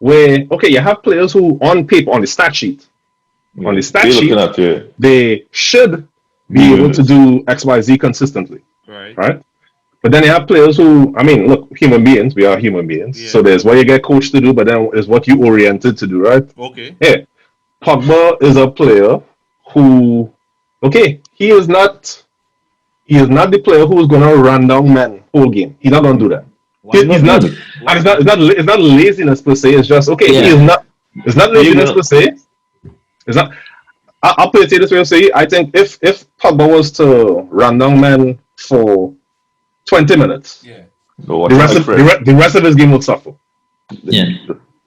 where okay, you have players who on paper on the stat sheet, they should be able to do XYZ consistently, right? But then you have players who, I mean, look, human beings, we are human beings. Yeah. So there's what you get coached to do, but then is what you oriented to do, right? Okay. Yeah. Pogba is a player who, okay, he is not the player who is going to run down men whole game. He's not going to do that. It's not laziness per se. It's just, okay, he is not, it's not laziness per se. It's not, I'll put it this way, say, I think if Pogba was to run down men for 20 minutes. Yeah. The rest of his game would suffer. Yeah.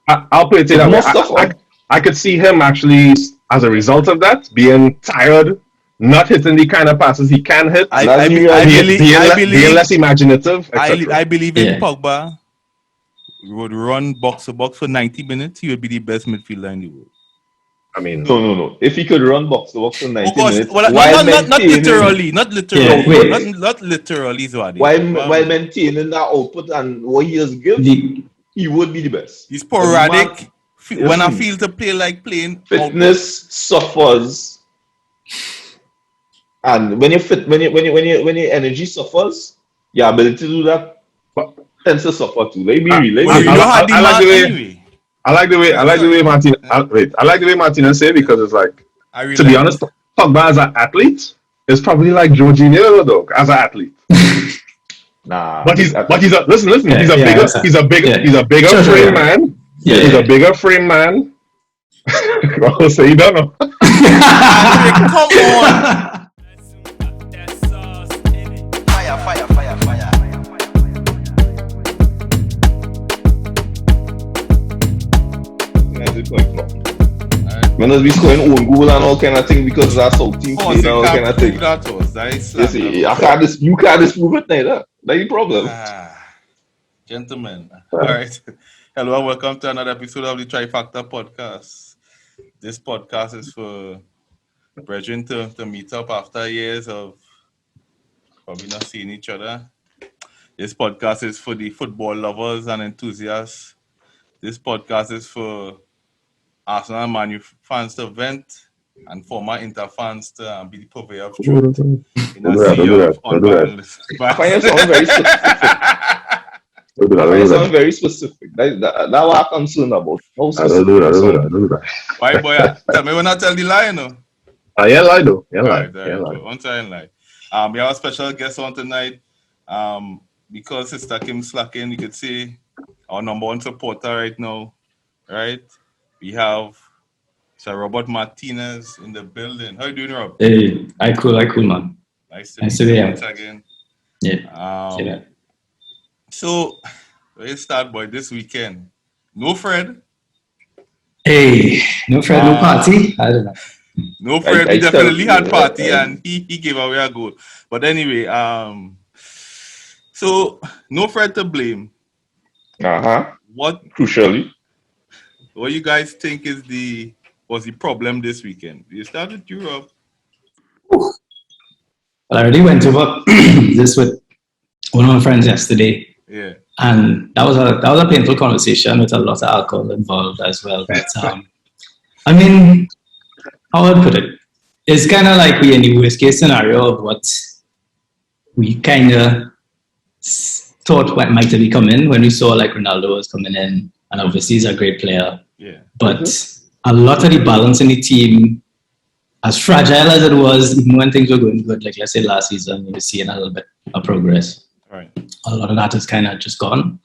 I'll put it that way. I could see him actually, as a result of that, being tired, not hitting the kind of passes he can hit. Being less imaginative. I believe in Pogba. He would run box to box for 90 minutes. He would be the best midfielder in the world. I mean, no. If he could run box to box for 90 minutes, not literally, not literally, Zwadi. While maintaining that output and what he has given, he would be the best. He's sporadic. When I feel to play like playing, fitness suffers, and when your energy suffers, your ability to do that tends to suffer too. I like the way Martina say it because it's like, to be honest, Pogba as an athlete is probably like Jorginho, dog, as an athlete. Nah, but he's a bigger frame man. Yeah. He's a bigger frame man. I'll say you don't know. Come on. Fire. Man has been scoring own goal and all kind of thing because that's how team play and all kind of thing. You can't disprove it neither. That's the problem. Gentlemen. All right. Hello and welcome to another episode of the Trifactor podcast. This podcast is for brethren to meet up after years of probably not seeing each other. This podcast is for the football lovers and enthusiasts. This podcast is for Arsenal and Man U fans to vent and former Inter fans to be the purveyor of truth in a sea of unbalanced. I sound very specific. That's what I'm concerned about. I don't do that. Why, boy? Tell me when I tell the lie, no? Yeah, lie though. Yeah, lie. One time, lie. We have a special guest on tonight. Because Sister Kim slacking, you could see our number one supporter right now, right? We have Sir Robert Martinez in the building. How you doing, Rob? Hey, I cool, man. Nice to meet you once again. Yeah. So, let's start, boy, this weekend. No Fred. Hey, no Fred, no party? I don't know. No Fred, we definitely had party and he gave away a goal. But anyway, so no Fred to blame. What crucially? What you guys think was the problem this weekend? You started Europe. Well, I already went over this with one of my friends yesterday. Yeah. And that was a painful conversation with a lot of alcohol involved as well. But I mean, how would I put it? It's kind of like we in the worst case scenario of what we kind of thought what might have come in when we saw like Ronaldo was coming in, and obviously he's a great player. Yeah. But a lot of the balance in the team, as fragile as it was, even when things were going good, like let's say last season, you were seeing a little bit of progress. Right. A lot of that is kind of just gone.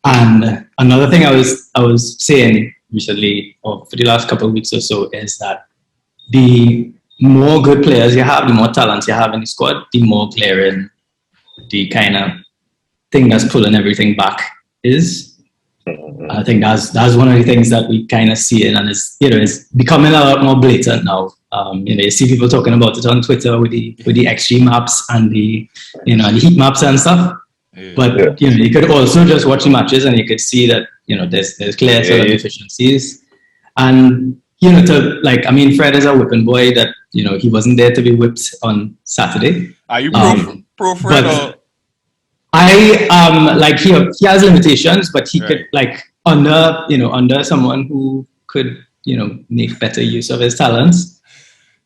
And another thing I was saying recently, or for the last couple of weeks or so, is that the more good players you have, the more talent you have in the squad, the more glaring the kind of thing that's pulling everything back is. I think that's one of the things that we kind of see it, and it's becoming a lot more blatant now. You see people talking about it on Twitter with the XG maps and the heat maps and stuff. Yeah. But you could also just watch the matches and you could see that there's clear sort of deficiencies. And Fred is a whipping boy that he wasn't there to be whipped on Saturday. Are you pro Fred or? He has limitations, but he could under someone who could, make better use of his talents.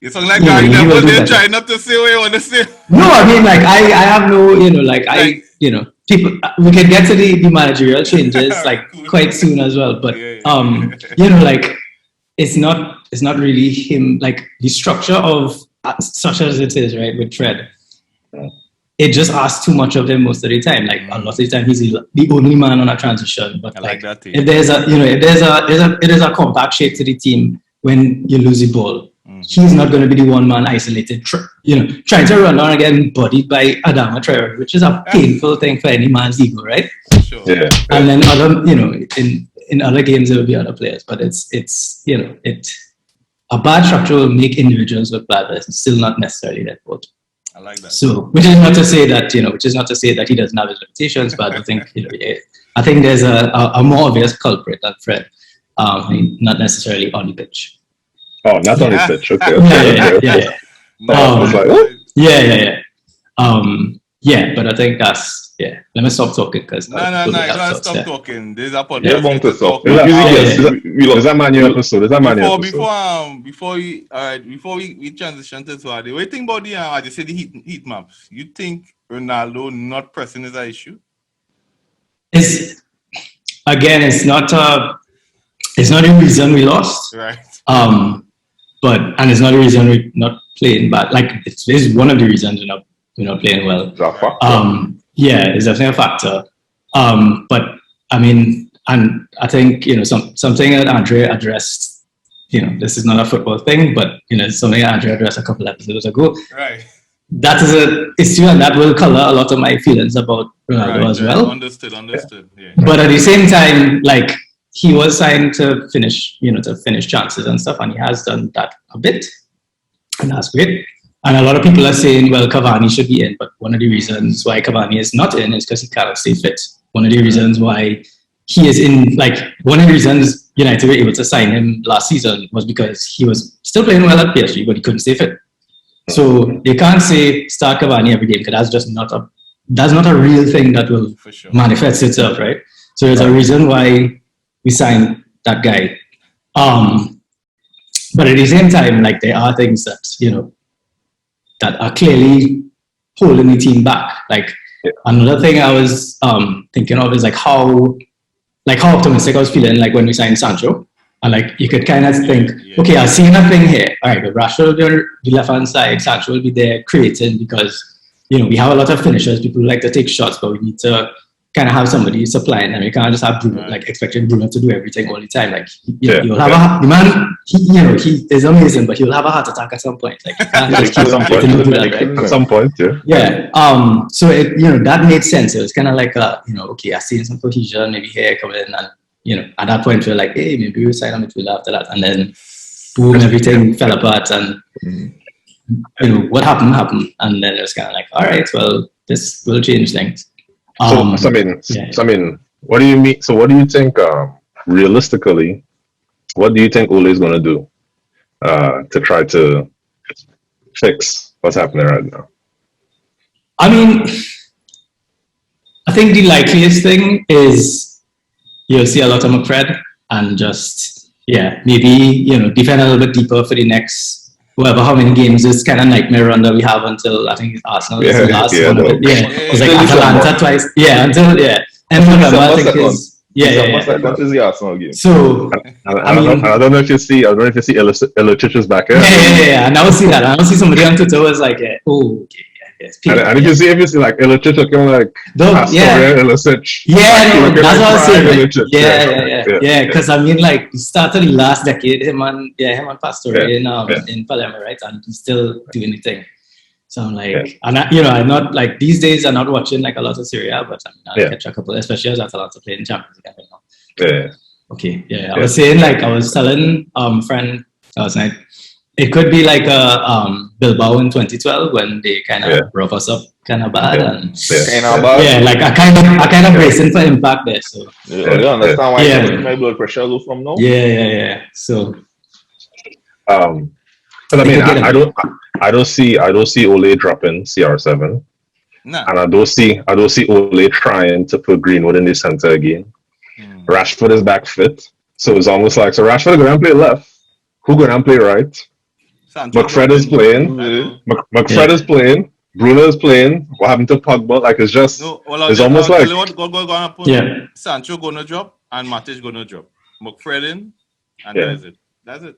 You sound like Gary Neville. They're trying not to say what you want to say. No, I mean, like I have no, people. We can get to the managerial changes like quite soon as well. But it's not really him. Like the structure of such as it is, right, with Fred. It just asks too much of him most of the time. Like a lot of the time, he's the only man on a transition. But like that if there's a compact shape to the team when you lose the ball, he's not going to be the one man isolated. Trying to run on and getting bodied by Adama Traore, which is a painful thing for any man's ego, right? Sure. Yeah. And then in other games there will be other players, but it's a bad structure will make individuals look bad, but it's still not necessarily their fault. I like that. So, which is not to say that he doesn't have his limitations, but I think I think there's a more obvious culprit than Fred, not necessarily on the pitch. Oh, not on the pitch. Okay. But I think that's Let me stop talking because no, you don't stop talking. There's a podcast. Yeah, want to stop. There's a manual episode. Before we transition to Suade, what do you think about I just said the heat maps? You think Ronaldo not pressing is an issue? It's not a reason we lost. Right. And it's not a reason we're not playing bad. Like it's one of the reasons we're not playing well. It's definitely a factor. But I mean, and I think something that Andre addressed. This is not a football thing, but something that Andre addressed a couple episodes ago. Right. That is an issue, and that will color a lot of my feelings about Ronaldo as well. Understood. Yeah. But at the same time, like he was signed to finish chances and stuff, and he has done that a bit, and that's great. And a lot of people are saying, well, Cavani should be in, but one of the reasons why Cavani is not in is because he cannot stay fit. One of the reasons why he is in, one of the reasons United were able to sign him last season was because he was still playing well at PSG, but he couldn't stay fit. So you can't say start Cavani every game because that's not a real thing that will manifest itself, right? So there's a reason why we signed that guy. But at the same time, there are things that that are clearly holding the team back. Another thing I was thinking of is how optimistic I was feeling when we signed Sancho. And you could kind of think, okay, I see nothing here. All right, but Rashford will be on the left hand side, Sancho will be there creating because we have a lot of finishers. People like to take shots, but we need to kind of have somebody supplying, and we can't just have Bruno, expecting Bruno to do everything all the time. You'll have the man. He is amazing, but he'll have a heart attack at some point. You can't just keep do that, right? At some point, yeah. Yeah. So it that made sense. It was kind of okay, I see some cohesion, maybe here coming in, and at that point we're like, hey, maybe we'll sign a midfielder after that, and then boom, everything fell apart, and what happened, and then it was kind of all right, well, this will change things. So I mean, what do you mean? So what do you think, realistically, what do you think Ole is going to do to try to fix what's happening right now? I mean, I think the likeliest thing is you'll see a lot of McFred and just, maybe, defend a little bit deeper for the next how many games, this kind of nightmare run that we have until I think Arsenal is the last one of it. It was Atalanta twice. And November, I think is What is the Arsenal game? So I don't know if you see Ilicich's back here. Yeah. And I will see that. I will see somebody on Twitter was like, oh, okay. Yes, and if you see Ilicic looking Ilicic. That's what I was saying. Yeah. Because I mean, he started the last decade, him and Pastore in Palermo, right? And he's still doing the thing. So I'm and I'm not these days. I'm not watching a lot of Serie A, but I catch a couple, especially as Atalanta playing Champions League right now. Yeah. Okay. Yeah. I was saying I was telling friend last night. It could be a Bilbao in 2012 when they kind of rough us up kind of bad and I kind of bracing for impact there. So you understand why my blood pressure low from now? Yeah. So but I mean I don't see Ole dropping CR7. No. And I don't see Ole trying to put Greenwood in the center again. Rashford is back fit. So it's almost like, so Rashford is going to play left. Who going to play right? Sancho McFred is playing. McFred is playing. Bruno is playing. What happened to Pogba? Like, it's just, it's almost like... What going to happen? Sancho going to drop and Matic going to drop. McFred in, and that's it. That's it.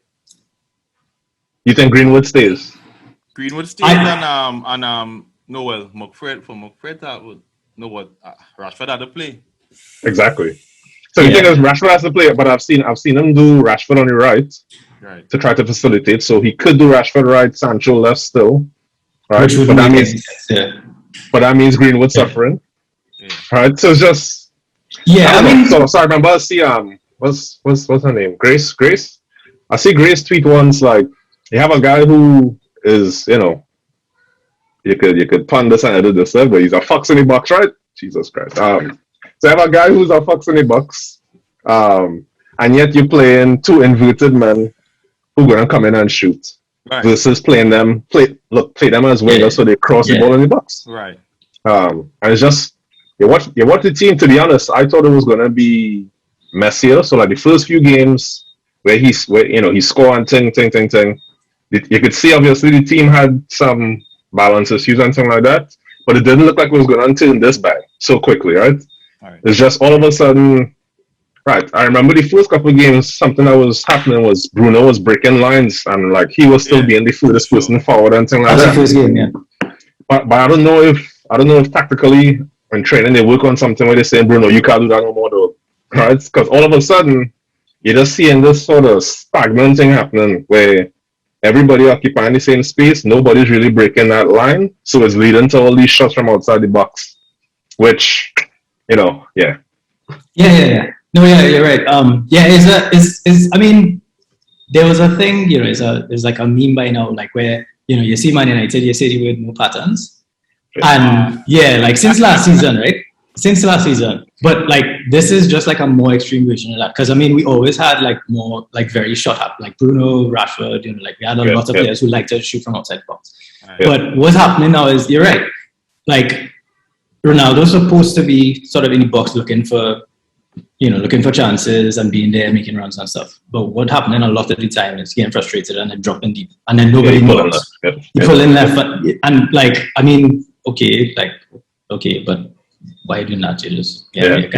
You think Greenwood stays? Greenwood stays McFred that would know what Rashford had to play. Exactly. So the thing is, Rashford has to play, but I've seen him do Rashford on the right to try to facilitate. So he could do Rashford right, Sancho left still, right? But that means Greenwood suffering, right? So it's just So I remember I see what's her name? Grace. I see Grace tweet once like, you have a guy who is, you could pun this and edit this, but he's a fox in the box, right? Jesus Christ. So I have a guy who's a fox in the box, and yet you're playing two inverted men who gonna come in and shoot, versus play them as wingers so they cross the ball in the box. Right. And it's just you watch the team. To be honest, I thought it was gonna be messier. So like the first few games where he scored and ting. You could see obviously the team had some balance issues and things like that, but it didn't look like it was going to turn this bad so quickly, right? It's just all of a sudden, right? I remember the first couple of games, something that was happening was Bruno was breaking lines and like he was still being the furthest person forward and things like that. First game, But I don't know if tactically when training they work on something where they say, Bruno, you can't do that no more though, right? Because all of a sudden you're just seeing this sort of stagnant thing happening where everybody occupying the same space, nobody's really breaking that line, so it's leading to all these shots from outside the box, which, No, yeah, you're right. I mean, there was a thing, there's like a meme by now, like where, you see Man United, you say the word no patterns, and like since last season, right? Since last season, but like this is just like a more extreme version of that. Because I mean, we always had like more like very short up, like Bruno, Rashford. Like we had a lot of players who like to shoot from outside the box. But what's happening now is you're right. Like Ronaldo's supposed to be sort of in the box looking for chances and being there, making runs and stuff. But what happening a lot of the time is getting frustrated and then dropping deep, and then nobody knows. You pull in left, and like I mean, okay, but why do not you just and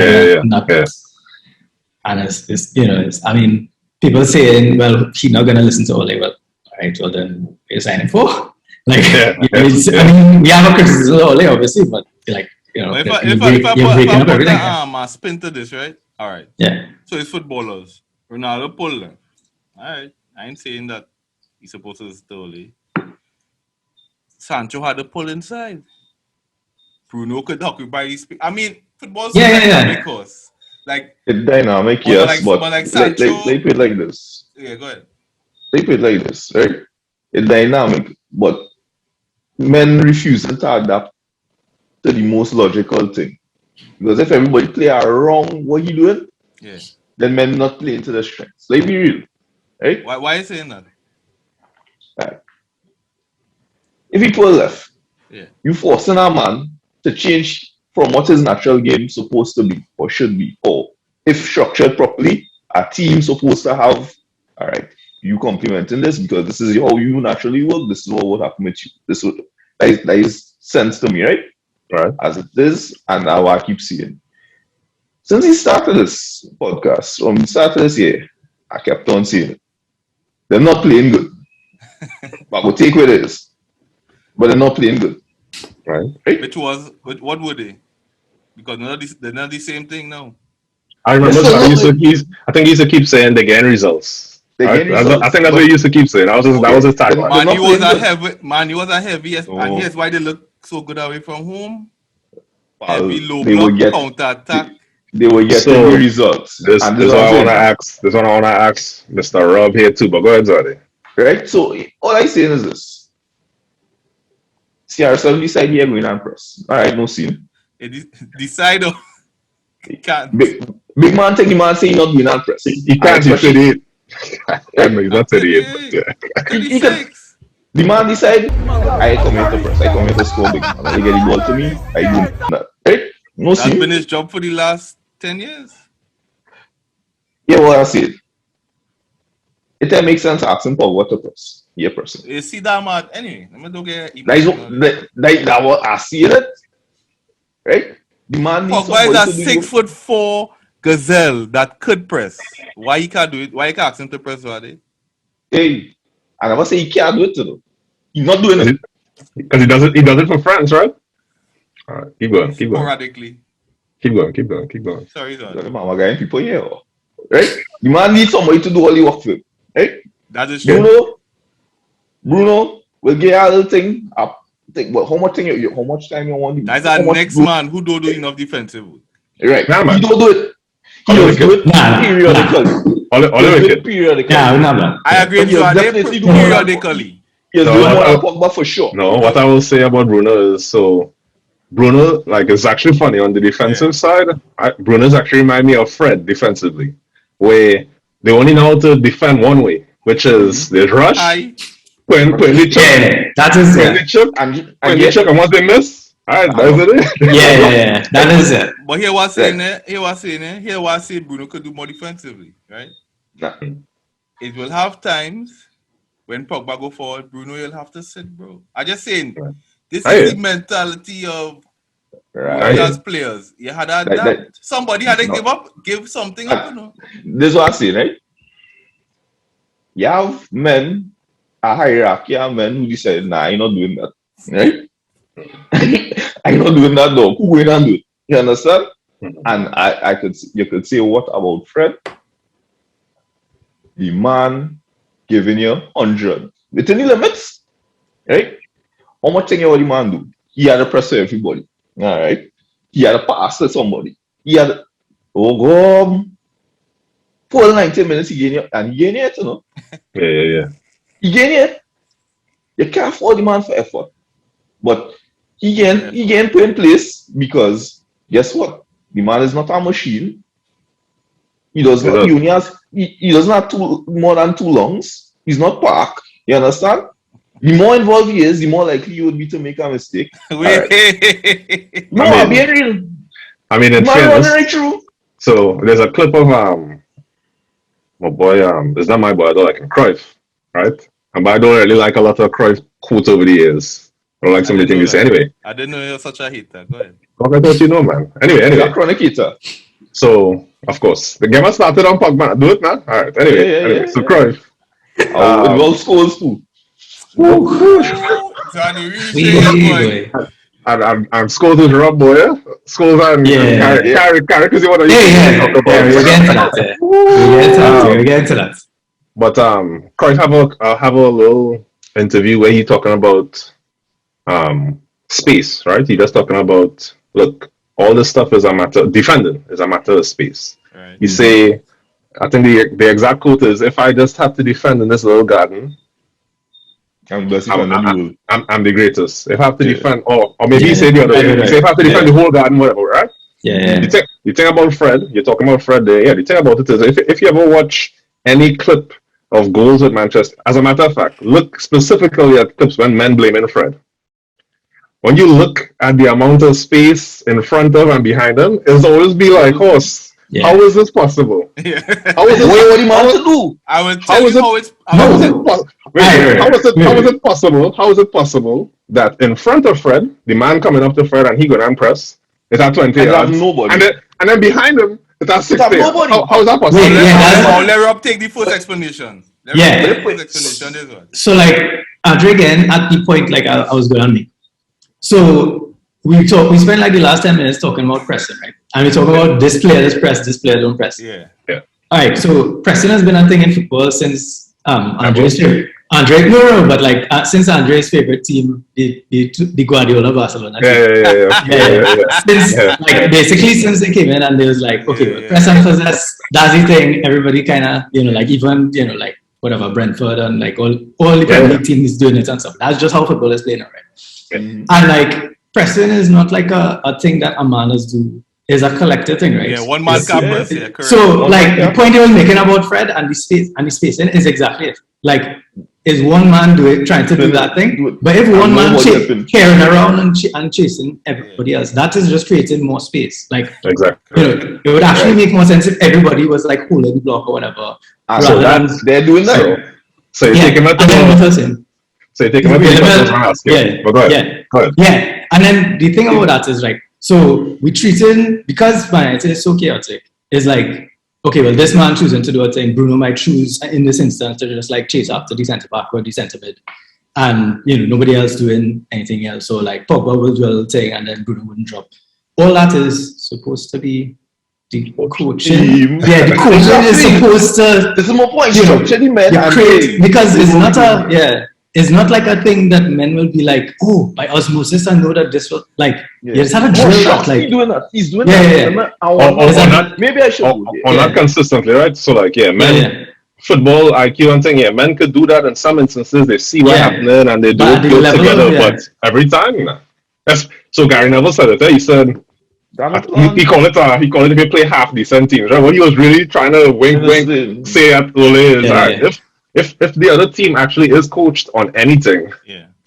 it's I mean, people saying, well, he's not gonna listen to Ole. Well, all right, well then what are you signing for? Like I mean, we have a criticism of Ole obviously, but like if I put a spin to this, right? All right. Yeah. So it's footballers. Ronaldo pull them. All right. I ain't saying that he's supposed to listen to Ole. Sancho had to pull inside. Bruno could occupy his space. I mean, football's dynamic, course. Like it's dynamic, yes, but like Sancho, they play like this. Yeah, go ahead. They play like this, right? It's dynamic, but men refuse to adapt to the most logical thing. Because if everybody play around what he doing, then men not play into the strengths. Let's be real, right? Why are you saying that? Right. If he pull left, you forcing a man to change from what his natural game is supposed to be or should be, or if structured properly, a team supposed to have, all right, you complementing this because this is how you naturally work, this is what would happen with you. That is sense to me, right? Right. As it is, and now I keep seeing. Since he started this podcast, from the start of this year, I kept on seeing it. They're not playing good. But we'll take what it is. But they're not playing good. Right? What were they? Because they're not the same thing now. I remember I think he used to keep saying they're getting results. I think that's what he used to keep saying. That was his tagline. Man, was a heavy, and here's why they look so good away from home. Heavy low block counter attack. They were getting the results. This one I want to ask Mr. Rob here too, but go ahead, Zadi. Right? So all I'm saying is this. CR7 decide here going and press. Alright, no scene. Decide he can't. Big man take the man say he not going and press. He can't do 38. He's not 38, but 36. The man decide, I come here to press, I come here to score big. When they get the ball to me, I do that. Right? No That's been his job for the last 10 years. Yeah, what I said. It doesn't make sense asking Pogba to press. Yeah, person. You see that man? Anyway, let me don't get. That what I see it. Right? The man needs Pogba somebody is to a do 6'4" gazelle that could press. Why he can't do it? Why he can't ask him to press? Why? Hey, I never say he can't do it to them. He's not doing it. Because he does it for France, right? All right, keep going. Sporadically. Keep going. Sorry, The mama guy and people here. Right? The man needs somebody to do all the work for him. Right? That is true. Bruno will get a little thing up. But how much time you want to do? That's our next man who don't do enough defensive work. Right. Nah, man. He don't do it. He does do it periodically. Periodically. I agree with you. Definitely do periodically. He's doing more than Pogba for sure. No, what I will say about Bruno is Bruno, like, it's actually funny on the defensive side. Bruno's actually remind me of Fred defensively, where they only know how to defend one way, which is they rush. When they chuck, that is when they chuck, and once they miss, all right, that's it. Yeah, that is it. But here was saying Bruno could do more defensively, right? Nah. It will have times when Pogba go forward, Bruno will have to sit, bro. I just saying, this is the mentality of as players. You had to adapt. Somebody had to give something up, you know. This is what I say, right? You have men, a hierarchy of men who decide, nah, I'm not doing that. Right? I'm not doing that though. Who going and do it? You understand? And you could say, what about Fred? The man giving you 100 within the limits, right? How much thing you the man do? He had to press for everybody. All right. He had to pass to somebody. He had to, full 90 minutes he gained it, and he gained it, you know. Yeah. He gained it. You can't afford the man for effort. But he can put in place because guess what? The man is not a machine. He doesn't have more than 2 lungs. He's not Park. You understand? The more involved he is, the more likely he would be to make a mistake. Right. No, I'm being real. I mean, in fairness, so there's a clip of my boy, it's not my boy, I don't like him, Cruyff, right? But I don't really like a lot of Cruyff quotes over the years. I don't like some of the things he say. Anyway. I didn't know you were such a hater. Go ahead. I thought you know, man. Anyway. Chronic hater. So, of course, the game has started on Pogba. Do it, man. All right. Anyway. So, Cruyff. Well, scores too. I'm Scholes is Rob boy. Scholes and Carrie because you want to talk about. We're getting to that. But Cruyff have a little interview where he talking about space, right? He just talking about, look, all this stuff is a matter, defending is a matter of space. Right. You say, I think the exact quote is, if I just have to defend in this little garden, I'm the greatest. If I have to defend, or maybe you say the other way, say if I have to defend the whole garden, whatever, right? Yeah. You think about Fred, you're talking about Fred there, the thing about it is, if you ever watch any clip of goals with Manchester, as a matter of fact, look specifically at clips when men blaming Fred. When you look at the amount of space in front of and behind them, it's always be like, horse, how is this possible? Yeah. How is this what do you want to do? I will tell you how is it possible that in front of Fred, the man coming up to Fred and he go down press, it's at 20 yards, nobody. And then behind him, it's at 60 yards. How is that possible? Let Rob take the first explanation. So, like, Andre again, at the point, like, I was going to make. So, we spent like the last 10 minutes talking about pressing, right? And we talk about this player does press, this player don't press. Yeah. All right, so pressing has been a thing in football since Andre's favorite. But like since Andre's favorite team, the Guardiola Barcelona team. Like basically since they came in and they was like, okay, press and possess, that's the thing. Everybody kind of, like even, like whatever, Brentford and like all the Premier League teams doing it and stuff. That's just how football is playing now, right? And like pressing is not like a thing that a man is do. It's a collective thing, right? Yeah, one man can press. Yeah, correct. So, like the point you were making about Fred and the space and the spacing is exactly it. Like is one man trying to do that thing. But if one man carrying around and chasing everybody else, that is just creating more space. Like, exactly. It would actually make more sense if everybody was like holding the block or whatever. So they're doing that. So you take him at the So you take him at the Yeah. And then the thing about that is, like, so we treating, because Man United is so chaotic, is like, okay, well, this man choosing to do a thing, Bruno might choose in this instance to just like chase after the centre back or the centre mid, and nobody else doing anything else. So like Pogba will do a little thing, and then Bruno wouldn't drop. All that is supposed to be the coaching. Yeah, the coaching is supposed to. This is more point. Because it's not it's not like a thing that men will be like, oh, by osmosis I know that this will like. You just have to drill that. Like, he's doing that. Maybe I should. Or not consistently, right? So like, men. Football IQ and thing, men could do that in some instances. They see what's happening and they do it good together. But every time, so Gary Neville said it. He said he called it if you play half decent teams, right? What he was really trying to wink say at Ole is if the other team actually is coached on anything,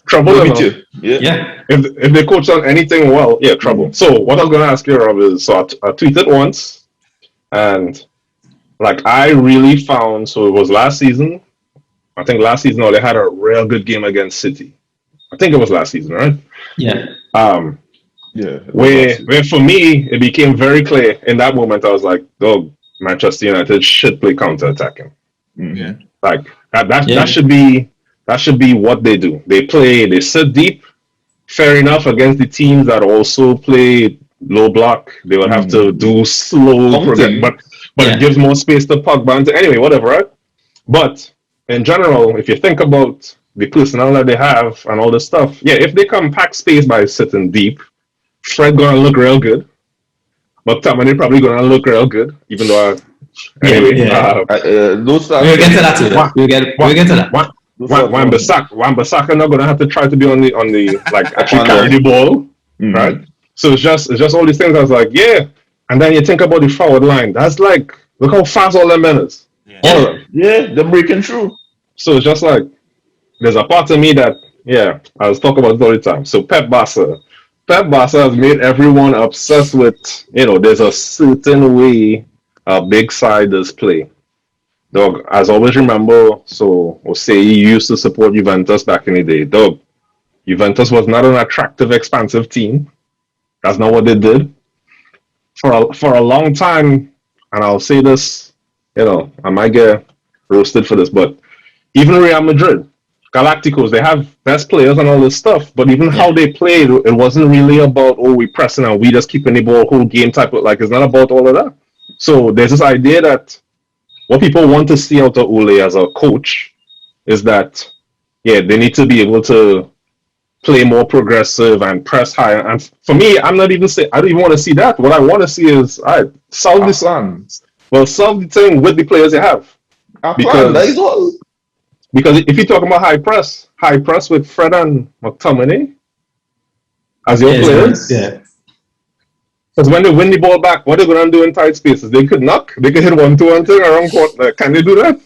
trouble enough. If they coach on anything well, trouble. So what I was gonna ask you, Rob, is so I tweeted once, and like I really found, so it was last season. I think last season they had a real good game against City. I think it was last season, right? Yeah. Where for me it became very clear in that moment. I was like, "Oh, Manchester United should play counter-attacking." Yeah. Like that should be what they do. They sit deep. Fair enough, against the teams that also play low block, they would have to do slow progression, but it gives more space to Pogba. Anyway, whatever, right? But in general, if you think about the personnel that they have and all this stuff, if they compact space by sitting deep, Fred gonna look real good. But Tamani probably gonna look real good, even though We'll get to that too. We'll get to that. Wan-Bissaka not gonna have to try to be on the like actually carry the ball, right? So it's just all these things. I was like, and then you think about the forward line. That's like, look how fast all them men is. All of them. Yeah, they're breaking through. So it's just like, there's a part of me that I was talking about it all the time. So Pep Barca has made everyone obsessed with, there's a certain way a big side does play. Dog, as always remember, so say you used to support Juventus back in the day. Dog, Juventus was not an attractive, expansive team. That's not what they did. For a long time, and I'll say this, I might get roasted for this, but even Real Madrid, Galacticos, they have best players and all this stuff, but even how they played, it wasn't really about, we pressing and we just keeping the ball whole game type of, like, it's not about all of that. So there's this idea that what people want to see out of Ole as a coach is that, they need to be able to play more progressive and press higher. And for me, I don't even want to see that. What I want to see is, solve this. Solve the thing with the players you have. Because if you're talking about high press with Fred and McTominay as your players, because when they win the ball back, what are they going to do in tight spaces? They could hit 1-2 and thing around court. Can they do that?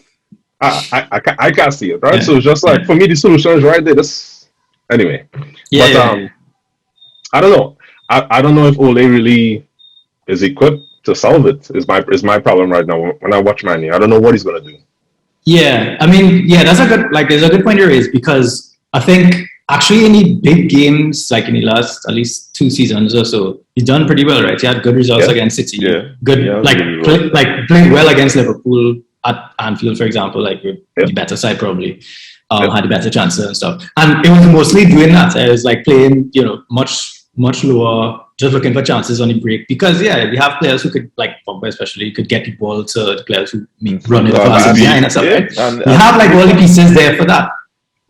I can't see it, right? Yeah. So it's just like, for me, the solution is right there. Anyway. I don't know. I don't know if Ole really is equipped to solve it. Is my problem right now when I watch Man U. I don't know what he's going to do. Yeah, I mean, that's a good, there's a good point you raised, because I think actually in the big games, like in the last at least 2 seasons or so, he's done pretty well, right? He had good results against City. Yeah. Good, played well against Liverpool at Anfield, for example, like with the better side probably. Had a better chances and stuff. And it was mostly doing that. It was like playing, much lower, just looking for chances on the break. Because, we have players who could, like Pogba especially, could get the ball to the players who run it fast behind and stuff, right? We have, like, all the pieces there for that.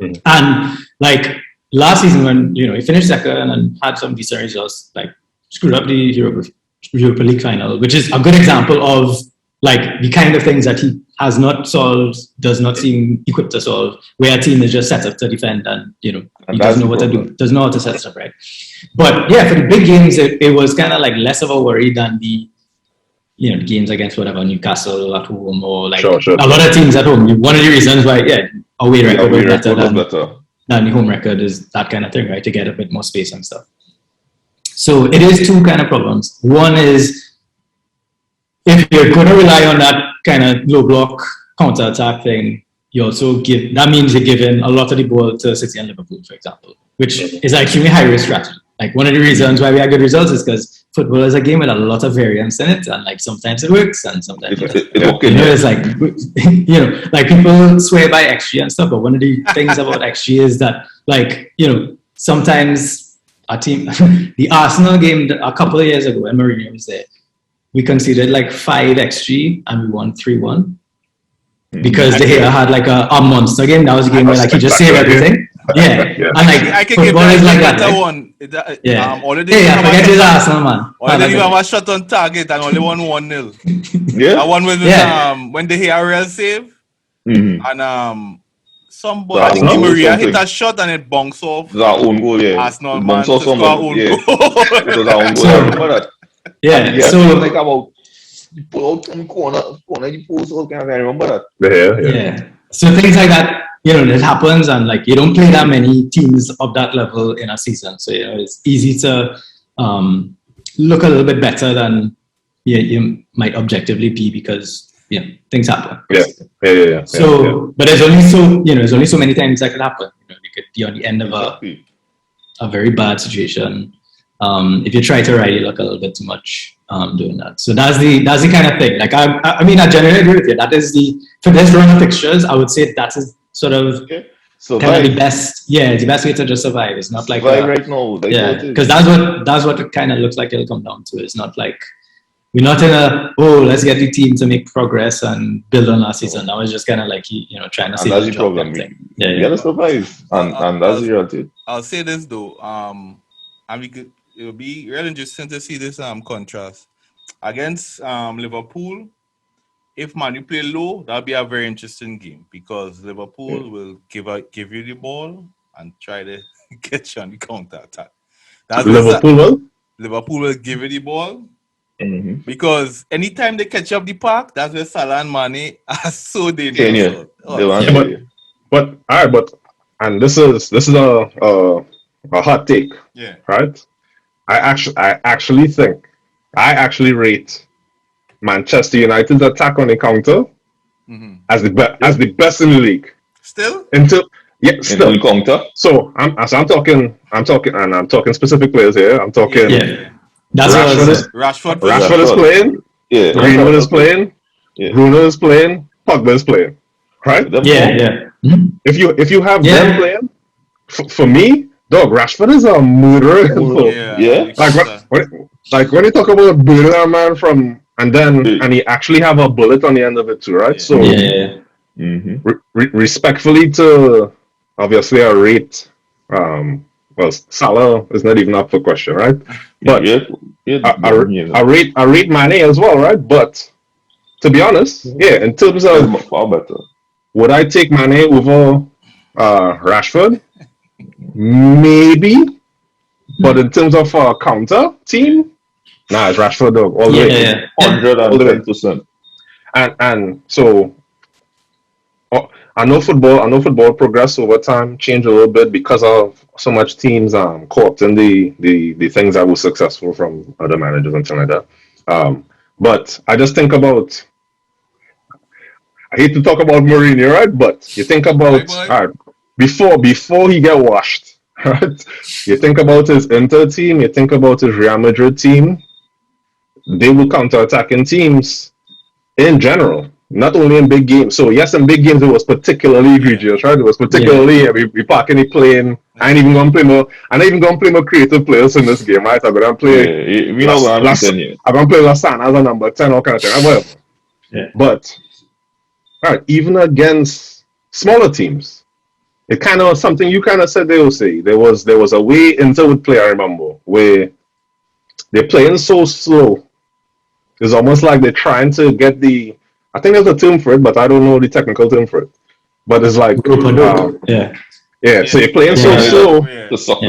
And, like, last season when, he finished second and had some decent results, like, screwed up the Europa League final, which is a good example of, like, the kind of things that he has not solved, does not seem equipped to solve, where a team is just set up to defend and, he doesn't know what to do, doesn't know how to set it up, right? But, for the big games, it was kind of like less of a worry than the, games against whatever, Newcastle at home or like a lot of teams at home. One of the reasons why, away record was record better was better. than the home record is that kind of thing, right? To get a bit more space and stuff. So it is two kind of problems. One is if you're going to rely on that kind of low block counter attack thing, you also that means you're giving a lot of the ball to City and Liverpool, for example, which is an extremely high risk strategy. Like one of the reasons why we have good results is because football is a game with a lot of variance in it, and like sometimes it works and sometimes it doesn't. It's like like people swear by XG and stuff, but one of the things about XG is that like sometimes a team, the Arsenal game a couple of years ago when Mourinho was there, we conceded like 5 XG and we won 3-1. Because De Gea had like a monster game. That was a game where like he just saved everything. Yeah. And like I can give that is like that. One. Already forget his Arsenal, man. Already you have a shot on target and only won 1-0. Yeah. That one was when De Gea real save. And somebody, I think Di Maria hit a shot and it bounced off. That own goal, yeah. Arsenal man to score own goal. It was our own goal. I remember that. Yeah. So like about you pull out some corner you post all kind of, I remember that. Yeah. So things like that, that happens, and like you don't play that many teams of that level in a season. So it's easy to look a little bit better than you might objectively be because things happen. Yeah. So, but there's only so many times that could happen. You could be on the end of a very bad situation. If you try to ride your luck a little bit too much doing that. So that's the kind of thing. Like I mean I generally agree with you. That is for this run of fixtures, I would say that is sort of kind of the best way to just survive. It's not like right now. Because that's what it kind of looks like it'll come down to. It's not like we're not in let's get the team to make progress and build on last season. Now it's just kind of like trying to save that's the job problem. thing. You gotta survive, and that's the reality. I'll say this though, and it'll be really interesting to see this contrast against Liverpool. If Man U play low, that'll be a very interesting game because Liverpool will give you the ball and try to get you on the counter attack. Liverpool will give you the ball because anytime they catch up the park, that's where Salah and Mane are so dangerous. But this is a hot take. Yeah. Right. I actually rate Manchester United's attack on the counter as the best in the league. Still? Still counter. So I'm talking specific players here. I'm talking. Rashford is playing. Yeah. Greenwood is playing. Yeah. Bruno is playing. Pogba is playing. Right? Yeah. If you have them playing, for me. Dog, Rashford is a murderer. Like when you talk about building a man and he actually have a bullet on the end of it too, right? So respectfully to obviously I rate Salah is not even up for question, right? But I rate Mane as well, right? But to be honest, in terms of far better. Would I take Mane over Rashford? Maybe, but in terms of a counter team, it's Rashford dog all the way, 110%. And so I know football progress over time, change a little bit because of so much teams co-opting the things that were successful from other managers and things like that. But I just think about. I hate to talk about Mourinho, right? But you think about before he get washed, right? You think about his Inter team, you think about his Real Madrid team. They will counter-attacking teams in general, not only in big games. So yes, in big games it was particularly egregious, right? It was particularly we parking the plane. I ain't even gonna play more creative players in this game, right? I'm gonna play. I'm gonna play Lasana as a number 10, all kind of thing, whatever. Yeah. But even against smaller teams. It kind of something you kind of said they will say. There was a way Inter would play, I remember, where they're playing so slow. It's almost like they're trying to get I think there's a term for it, but I don't know the technical term for it. But it's like so you're playing so slow.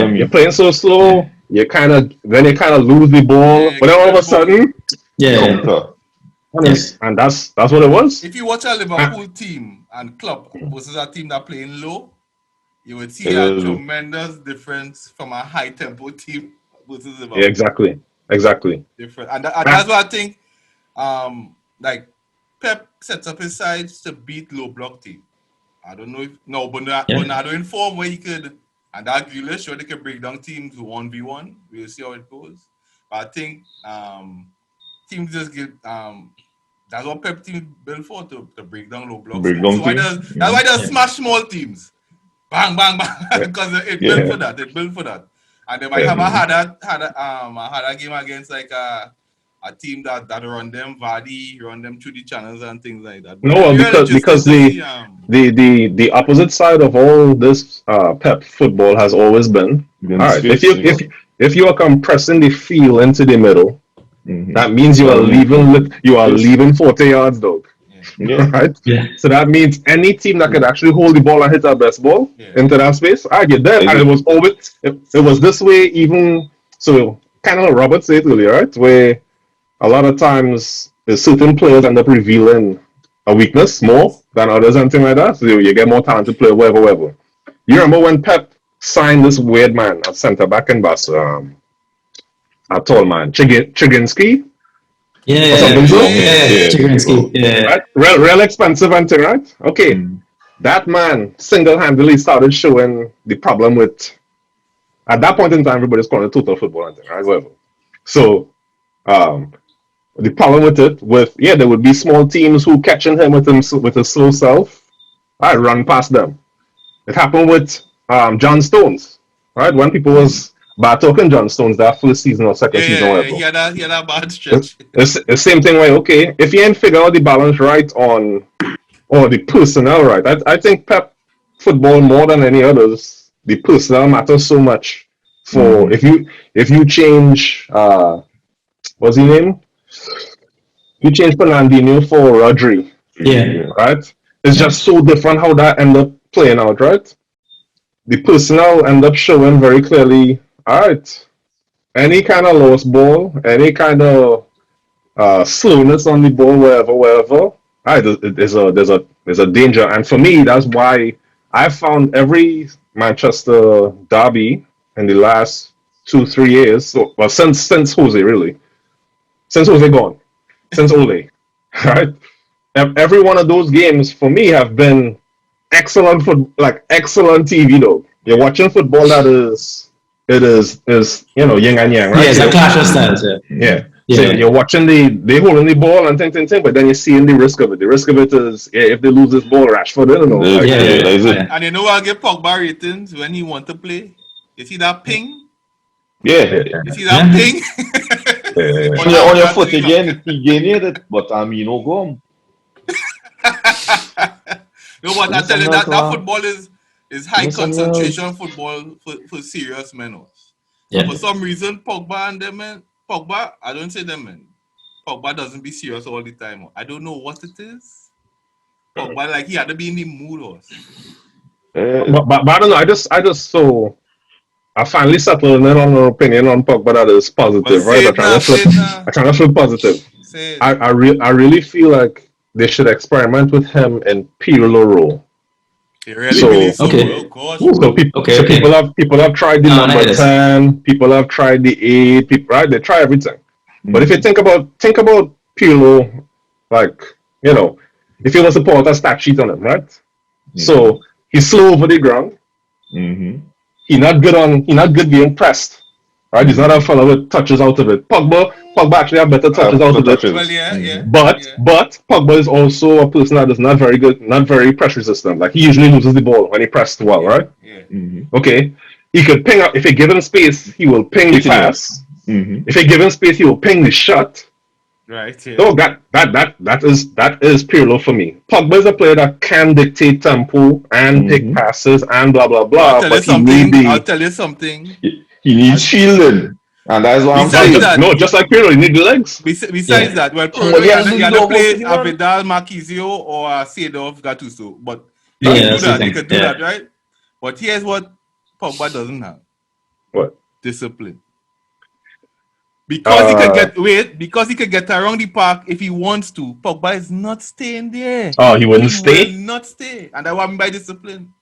You're playing so slow, you kind of lose the ball, but then all of a sudden honest, and that's what it was. If you watch a Liverpool team and club versus a team that playing low, you would see a tremendous difference from a high tempo team versus Liverpool. Yeah, exactly. Different, and that's what I think. Like Pep sets up his sides to beat low block team. I don't know if Bernardo in form where he could, and that Grealish sure they could break down teams 1v1. We'll see how it goes. But I think teams just get that's what Pep team built for to break down low blocks. That's why they smash small teams. Bang bang bang because it built for that. It built for that. And they might have a harder game against like a team that run them Vardy, run them through the channels and things like that. But no, because the opposite side of all this Pep football has always been all right. If you are compressing the field into the middle, that means you are leaving 40 yards, dog. Yeah. Right? Yeah. So that means any team that could actually hold the ball and hit our best ball into that space, I get that. And it was always it was this way even so kind of like Robert said earlier, right? Where a lot of times certain players end up revealing a weakness more than others and things like that. So you get more talented player, whatever. You remember when Pep signed this weird man at centre back in Barca, a tall man, Chiginski? Right? Real expensive and thing, right? Okay. That man single-handedly started showing the problem with at that point in time everybody's calling it total football and thing, right? Whatever. So the problem with it there would be small teams who catching him with a slow self. I run past them. It happened with John Stones, right? When people was bad talking John Stones that first season or second season or whatever. He had a bad stretch. It's the same thing where if you ain't figure out the balance right on or the personnel right, I think Pep football more than any others, the personnel matters so much. For if you change what's his name? You change Fernandinho for Rodri. Yeah. Right? It's just so different how that end up playing out, right? The personnel end up showing very clearly, all right, any kind of lost ball, any kind of slowness on the ball, wherever, all right, there's a danger. And for me, that's why I found every Manchester derby in the last 2-3 years, since Jose really. Since Jose gone. Since Ole. Right? Every one of those games for me have been excellent excellent TV though. You're watching football that is yin and yang, right? Yeah, it's a clash of styles, Yeah. So you're watching they holding the ball and thing, but then you're seeing the risk of it. The risk of it is if they lose this ball, Rashford, I don't know. And you know I'll give Pogba ratings when he want to play. You see that ping? Yeah. You see that ping? On your foot again, he gained it, but no go. No, but I tell you that football is high concentration football for serious men. Yeah. For some reason, Pogba and them men, I don't say them men. Pogba doesn't be serious all the time. I don't know what it is. Pogba like he had to be in the mood or something. But I don't know. I finally settled in on an opinion on Pogba that is positive, right? I'm trying to flip positive. I really feel like they should experiment with him in Pirlo role. So people have tried the number 10, people have tried the 8, right? They try everything. But if you think about Pirlo, like if he was to put a stat sheet on him, right? So he's slow over the ground. He's not good being pressed. Right? He's not a fellow with touches out of it. Pogba actually have better touches out of it. Well, but Pogba is also a person that is not very good, not very pressure resistant. Like he usually loses the ball when he pressed well, right? Okay. He could ping up if you give him space, he will ping the pass. If you give him space, he will ping the shot. Right. Yeah. So that is Pirlo for me. Pogba is a player that can dictate tempo and pick passes and blah blah blah. I'll tell you something. He needs shielding. And that's what I'm saying. No, just like Pirlo, he needs the legs. Besides that, Pirlo, he had to play a Vidal, Marquisio, or a Seedorf, Gattuso. But he could do that, right? But here's what Pogba doesn't have. What? Discipline. Because he could get around the park if he wants to. Pogba is not staying there. Oh, he wouldn't stay? He will not stay. And that's what I mean by discipline.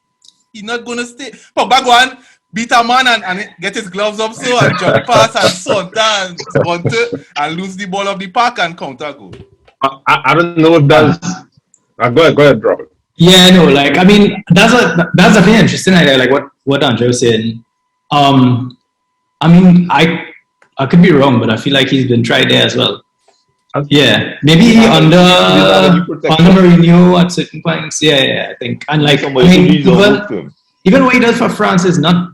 He's not gonna stay. Pogba go on, beat a man and get his gloves up so and jump past and saunter and counter and lose the ball of the park and counter goal. I don't know if that's go ahead, drop it. Yeah, no, like I mean that's a very interesting idea, like what Andre was saying. I mean I could be wrong, but I feel like he's been tried there as well. Yeah, maybe under Mourinho at certain points. Yeah, I think. And like, even what he does for France is not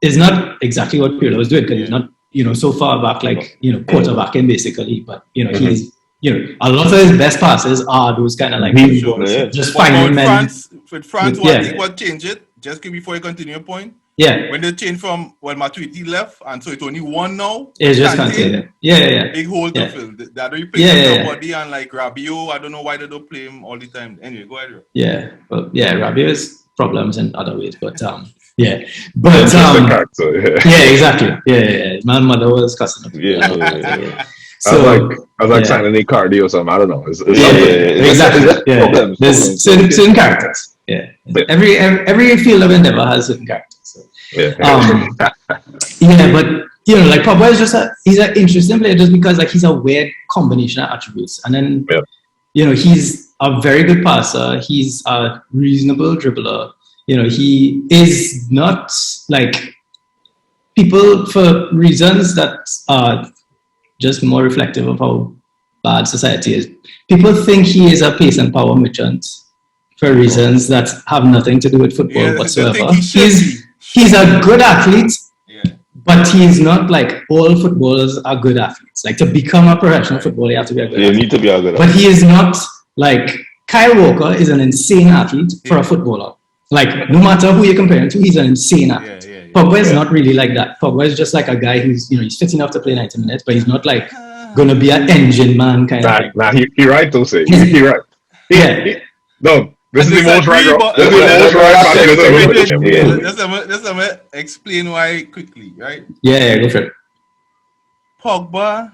exactly what Pirlo was doing, because he's not, so far back, like, quarterbacking basically. But he's, a lot of his best passes are those kind of like just finding men. With France, one thing what change it just before you continue your point. Yeah. When they change from Matuidi left, and so it's only one now. It's just Conte. Yeah. Big hole to fill. They don't play somebody and like Rabiot. I don't know why they don't play him all the time. Anyway, go ahead. Yeah. Well, Rabiot has problems in other ways, but But yeah, exactly. Yeah. My mother was cussing up. Yeah. So I was like signing a cardio or something. I don't know. Exactly. Yeah. There's certain characters. Yeah. Every field of endeavor has certain characters. So. Yeah. But like Pogba is he's an interesting player just because like he's a weird combination of attributes, and then he's a very good passer. He's a reasonable dribbler. He is not like people for reasons that are just more reflective of how bad society is. People think he is a pace and power merchant for reasons that have nothing to do with football whatsoever. He's a good athlete, but he's not like all footballers are good athletes. Like to become a professional footballer, you have to be a good athlete. You need to be a good athlete. But he is not like Kyle Walker is an insane athlete for a footballer. Like no matter who you're comparing to, he's an insane athlete. Pogba is not really like that. Pogba is just like a guy who's he's fit enough to play 90 minutes, but he's not like gonna be an engine man kind of thing. Nah, he right to say. He right. No. This is the most right. Let me explain why quickly, right? Yeah, go for it. Pogba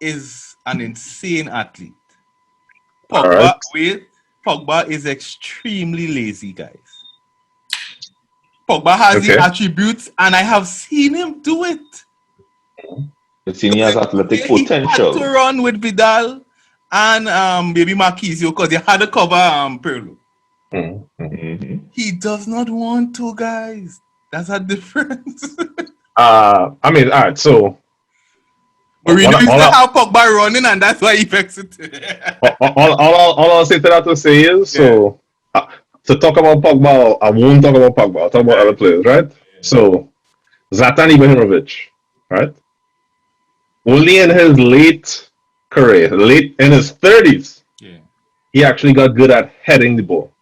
is an insane athlete. Pogba is extremely lazy, guys. Pogba has the attributes, and I have seen him do it. You've seen he has athletic potential. He had to run with Vidal and maybe Marquisio because they had to cover Pirlo. Mm-hmm. He does not want to, guys. That's a difference. I mean, all right, so Mourinho used to have Pogba running, and that's why he fixed it. all I'll say to that to say is to talk about Pogba, I won't talk about Pogba. I'll talk about other players, right? Yeah. So Zlatan Ibrahimovic, right? Only in his late career, in his 30s, he actually got good at heading the ball.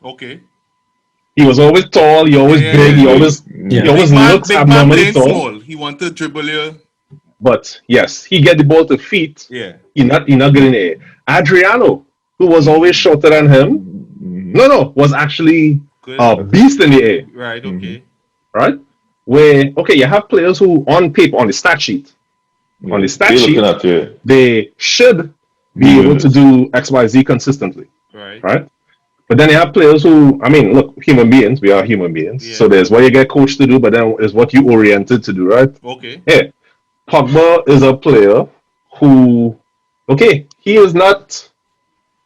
Okay. He was always tall. He always big. He always looks abnormally tall. Small. He wanted to dribble you. But yes, he get the ball to feet. Yeah. He not getting there. Adriano, who was always shorter than him, was actually a beast in the air. Right. Okay. Right. Where you have players who on paper on the stat sheet, they should be able to do XYZ consistently. Right. But then you have players who, I mean, look, human beings. We are human beings. Yeah. So there's what you get coached to do, but then there's what you oriented to do. Right. Okay. Yeah. Pogba is a player who, he is not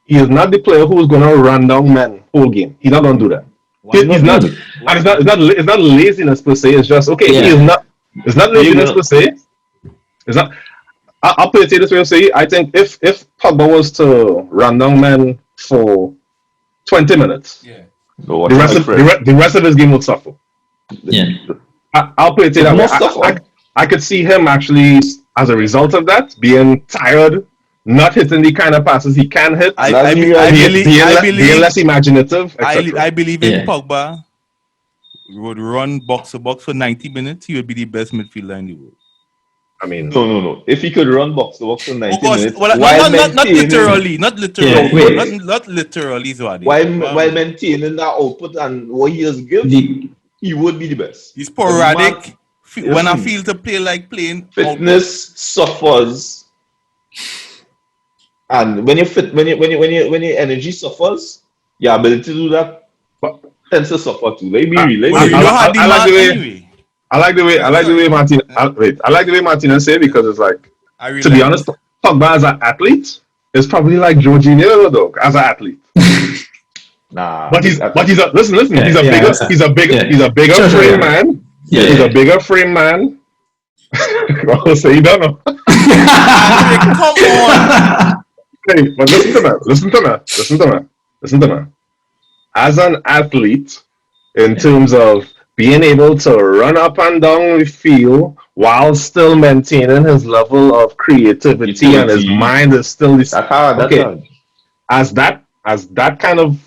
the player who is going to run down men whole game. He's not going to do that. It's not laziness per se. It's just it's not laziness per se. It's not. I'll put it this way. Say I think if Pogba was to run down men for 20 minutes, the rest of his game would suffer. Yeah. I'll put it that way. I could see him actually, as a result of that, being tired, not hitting the kind of passes he can hit. Being less imaginative. I believe in Pogba would run box to box for 90 minutes. He would be the best midfielder in the world. I mean, no. If he could run box to box for 90 minutes, not literally, not literally, Zwadi. While maintaining that output and what he has given, he would be the best. He's sporadic. when I feel to play like playing, fitness suffers, and when your energy suffers, your ability to do that tends to suffer too. I like the way Martin. I like the way Martina say it because it's like, to be honest, Pogba as an athlete is probably like Jorginho though as an athlete. Nah, but he's a listen. Yeah, he's a bigger frame man. Yeah, he's a bigger frame man. I'll say you don't know. Come on. Hey, but listen to me. As an athlete, in terms of being able to run up and down the field while still maintaining his level of creativity and his mind is still this. Hard. As that kind of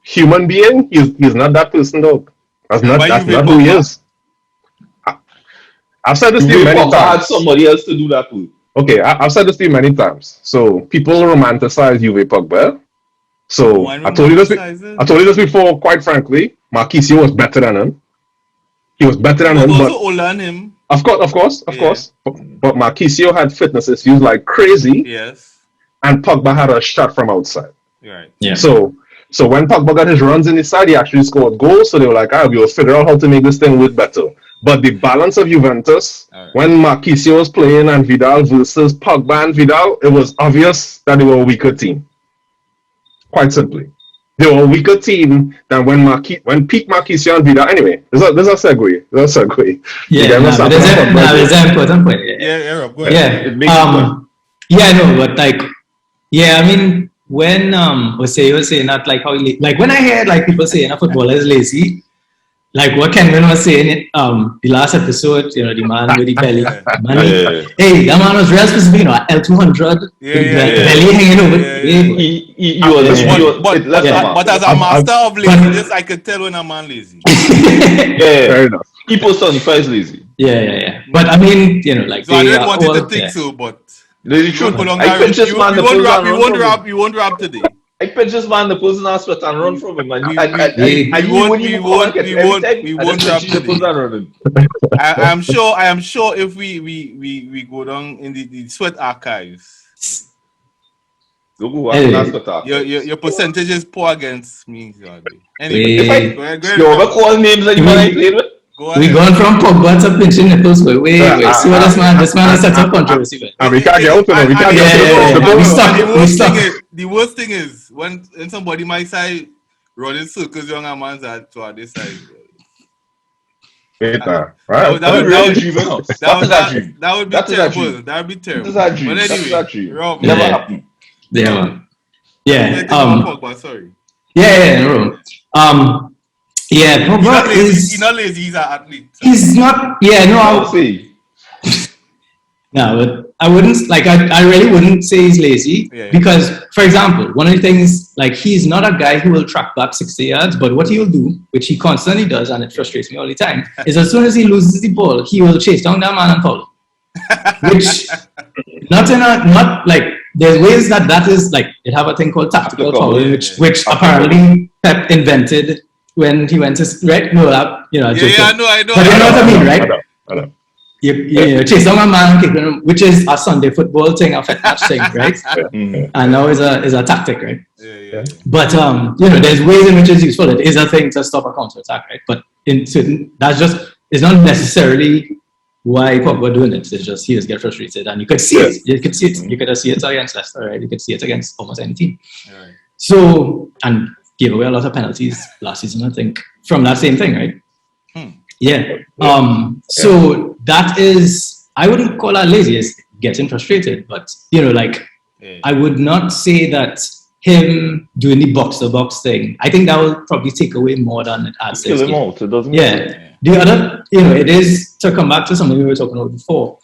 human being, he's not that person, though. That's not who he is. I've said this to you many times. I had somebody else to do that too. Okay, I've said this to you many times. So people romanticize Juve Pogba. So I told you this before. Quite frankly, Marquinhos was better than him. He was better than him, but also older than him. Of course. But Marquinhos had fitness issues like crazy. Yes. And Pogba had a shot from outside. Right. Yeah. So when Pogba got his runs in the side, he actually scored goals. So they were like, we will figure out how to make this thing work better. But the balance of Juventus, when Marquinhos was playing and Vidal versus Pogba and Vidal, it was obvious that they were a weaker team. Quite simply. They were a weaker team than when peak Marquinhos and Vidal. Anyway, there's a segue. Yeah, there's an important point. Yeah, Rob, go ahead. But like, I mean, when Osei was saying that, like how when I hear like people saying a footballer is lazy, like what Kenman was saying the last episode, the man with the belly, hey, that man was real specific, L200, belly hanging over. But as a master of laziness, I could tell when a man lazy. Fair enough. People personify is lazy. Yeah. But I mean, like so I didn't want to think so, but we won't rap today. I can just man the person asked for and run from him, and we won't rap today. I am sure if we go down in the sweat archives, your percentage is poor against me. Anyway, you ever call names that you want to play with? We gone from Pogba to pinching nipples. Wait. See what this man has set up controversy. We can't get out of it. We can't get out of it. We stuck. The worst thing is when somebody my side running circles, younger man's to our this side. That would be terrible. That would be terrible. But anyway, Rob, never happened. Pogba, sorry. Pogba he's not lazy, he's an athlete. He's not, I'll say. No, but I wouldn't, I really wouldn't say he's lazy because, for example, one of the things, he's not a guy who will track back 60 yards, but what he'll do, which he constantly does, and it frustrates me all the time, is as soon as he loses the ball, he will chase down that man and foul. Which, there's ways that is, it have a thing called tactical foul, which apparently Pep invented when he went to right? No, I know. But you know what I mean, right? I know. You chase down a man, which is a Sunday football thing, a match thing, right? And now is a tactic, right? Yeah. But there's ways in which it's useful. It is a thing to stop a counter attack, right? But it's not necessarily why Pogba doing it. It's just he just get frustrated, and you could see it. You could see it. You could see it against Leicester, right? You could see it against almost any team. Right. So and gave away a lot of penalties last season, I think, from that same thing, right? So that is, I wouldn't call that lazy, it's getting frustrated, but I would not say that him doing the box-to-box thing, I think that will probably take away more than it adds. Kill him out, it doesn't matter. The other, it is to come back to something we were talking about before.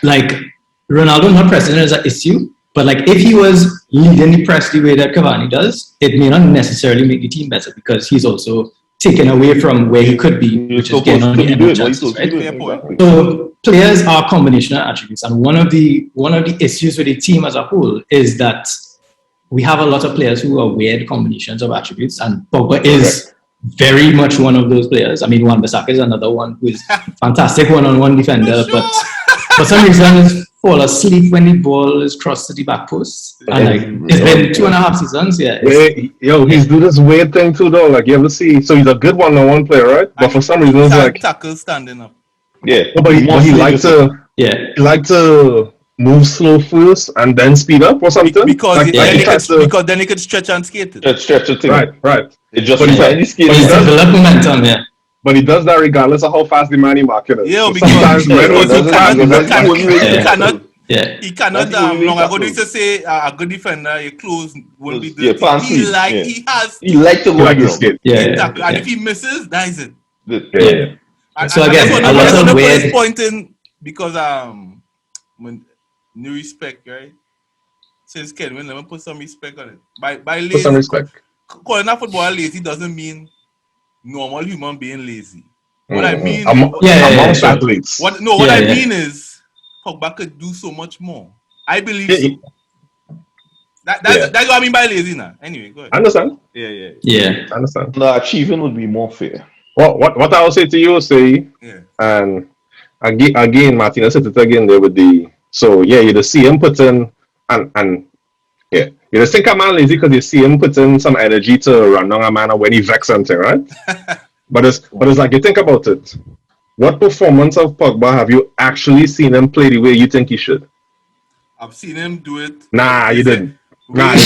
Ronaldo not pressing is an issue, but if he was leading the press the way that Cavani does, it may not necessarily make the team better because he's also taken away from where he could be, which is getting on the end of chances, right? So players are combinational attributes, and one of the issues with the team as a whole is that we have a lot of players who are weird combinations of attributes, and Pogba is very much one of those players. I mean, Wan-Bissaka is another one who's fantastic one-on-one defender, Sure. but for some reason fall asleep when the ball is crossed to the back post. And like it's been 2.5 seasons. Yeah. He's doing this weird thing too, though. Like you ever see? So he's a good one-on-one player, right? But for some reason, it's like tackle standing up. Yeah, but he likes to. Yeah. He likes to move slow first and then speed up or something. Because like, then he could stretch and skate it. Stretch it. Right. It just finally skates. But he's developed momentum, yeah. But he does that regardless of how fast the man he marking it. Yeah, so because sometimes he cannot. Long ago, they used to say a good defender, your clothes won't be dirty. He likes to like to skate. And if he misses, that is it. So again, a lot of weird pointing because when new respect, right? Since Kenwin, let me put some respect on it. By lazy, put some respect. Calling a footballer lazy doesn't mean normal human being lazy. What I mean, amongst athletes. What I mean is, Pogba could do so much more. I believe so. That's what I mean by lazy now. Anyway, go ahead. Understand? Yeah. Understand. No, achieving would be more fair. What I will say to you, and again, Martina said it again there with the. So you just see him put in and you just think a man lazy because you see him put in some energy to run down a man when he vex something, right? but it's like you think about it. What performance of Pogba have you actually seen him play the way you think he should? I've seen him do it. Nah, you didn't. You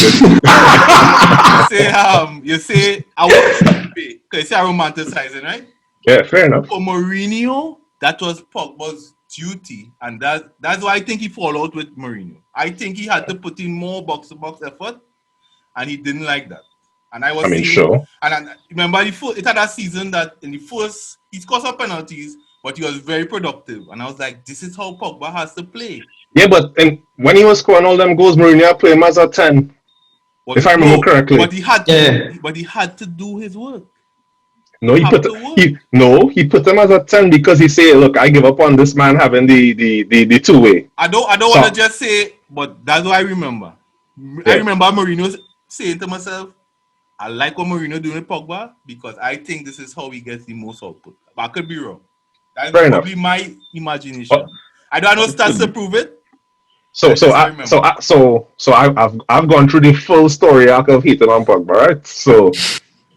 say I want because you say romanticizing, right? Yeah, fair enough. For Mourinho, that was Pogba's duty, and that's why I think he followed out with Mourinho. I think he had to put in more box-to-box effort, and he didn't like that. And I was sure. And I remember it had that season that in the first he scored some penalties, but he was very productive. And I was like, this is how Pogba has to play. Yeah, but when he was scoring all them goals, Mourinho played him as a 10. If I remember correctly. But he had to do his work. No, he put him as a 10 because he said, look, I give up on this man having the two-way. I don't want to just say, but that's what I remember. I remember Mourinho saying to myself, I like what Mourinho doing with Pogba because I think this is how he gets the most output. But I could be wrong. That's probably my imagination. I don't know stats to prove it. I've gone through the full story arc of hating on Pogba, right? So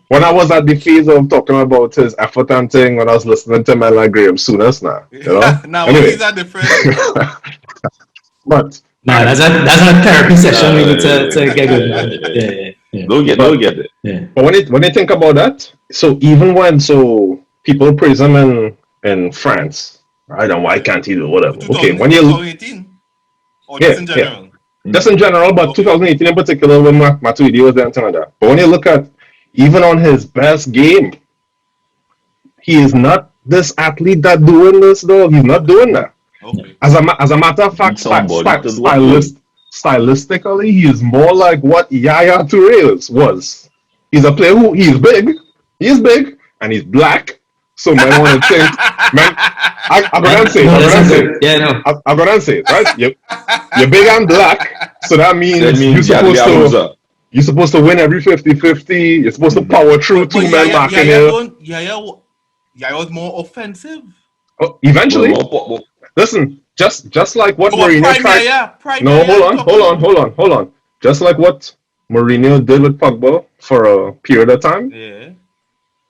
when I was at the phase of talking about his effort and thing, when I was listening to men like Graham Souness now, you know. Now he's a different. But that's a therapy session we need to get good. Yeah. Don't get it. Yeah. But when you think about that, so even when people praise him in France, right? And why can't he do whatever? Okay, when you 2018 or just in general? Just in general, but 2018 in particular when Matuidi was there and Canada. But when you look at even on his best game, he is not this athlete that doing this though. He's not doing that. Okay. As a matter of fact, stylistically, he is more like what Yaya Touré was. He's a player who he's big, and he's black. So men want to think, I'm gonna say it. I'm gonna say it, right? You're big and black, so that means you're supposed to win every 50-50. You're supposed to power through two men marking you. Yaya was more offensive. Oh, eventually, listen. Just like what Mourinho tried. No, hold on. Just like what Mourinho did with Pogba for a period of time. Yeah.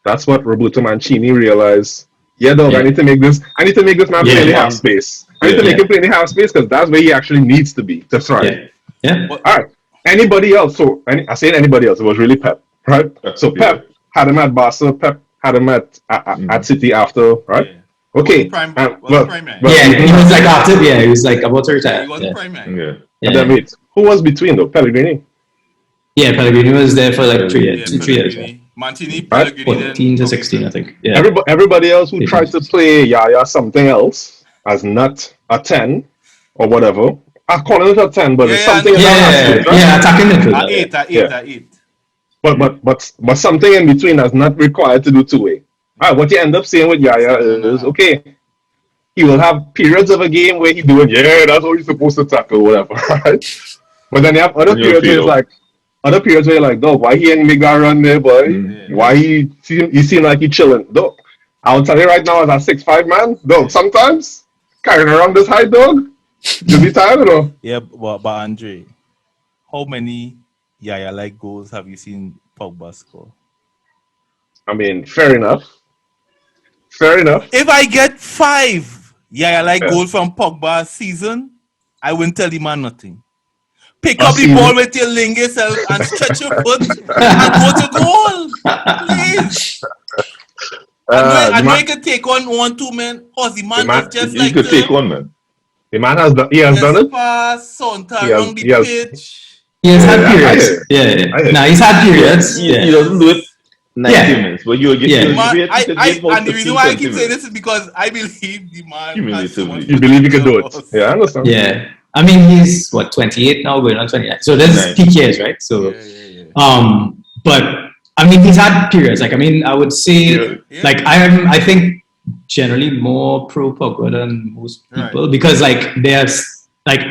That's what Roberto Mancini realized. I need to make this man play in the half space. I need to make him play in the half space because that's where he actually needs to be to thrive. Yeah. All right. Anybody else? I say anybody else. It was really Pep, right? So Pep had him at Barca. Pep had him at City after, right? Yeah. Okay. He was like after. Yeah, he was like about to retire. He wasn't primary. And then wait, who was between though? Pellegrini. Yeah, Pellegrini was there for like 3 years. 3 years. Mancini, Pellegrini, 14 to 16, I think. Yeah. Everybody else who tried to play Yaya something else as not a 10 or whatever. I'm calling it a 10, but it's something else. Yeah, attacking midfield. At 8. But something in between that's not required to do two-way. All right, what you end up saying with Yaya is, okay, he will have periods of a game where he's doing, that's what he's supposed to tackle, whatever, right? But then you have other periods where it's like, other periods where you're like, dog, why he ain't make that run there, boy? Why he seem like he chilling, dog? I'll tell you right now, as a 6'5" man, dog, sometimes carrying around this height, dog, you'll be tired, you know. Yeah, but Andre, how many like goals have you seen Pogba score? I mean, fair enough. If I get 5 like goals from Pogba season, I won't tell the man nothing. Pick up the ball with your ling yourself and stretch your foot and go to goal. Please. I know you can take on 1-2 men. Cause the man is just like could take on, man. The man has done it. Pass, around the pitch. He has had periods. Yeah. Now he's had periods. He doesn't do it 90 minutes, but you'll get and the reason why I keep saying this is because I believe the man you believe he can do it. Yeah, I understand. Yeah. I mean, he's 28 now, going on 29. So this is peak years, right? So, but I mean, he's had periods. Like, I mean, I would say, like, I think generally more pro Pogba than most people because, like, there's like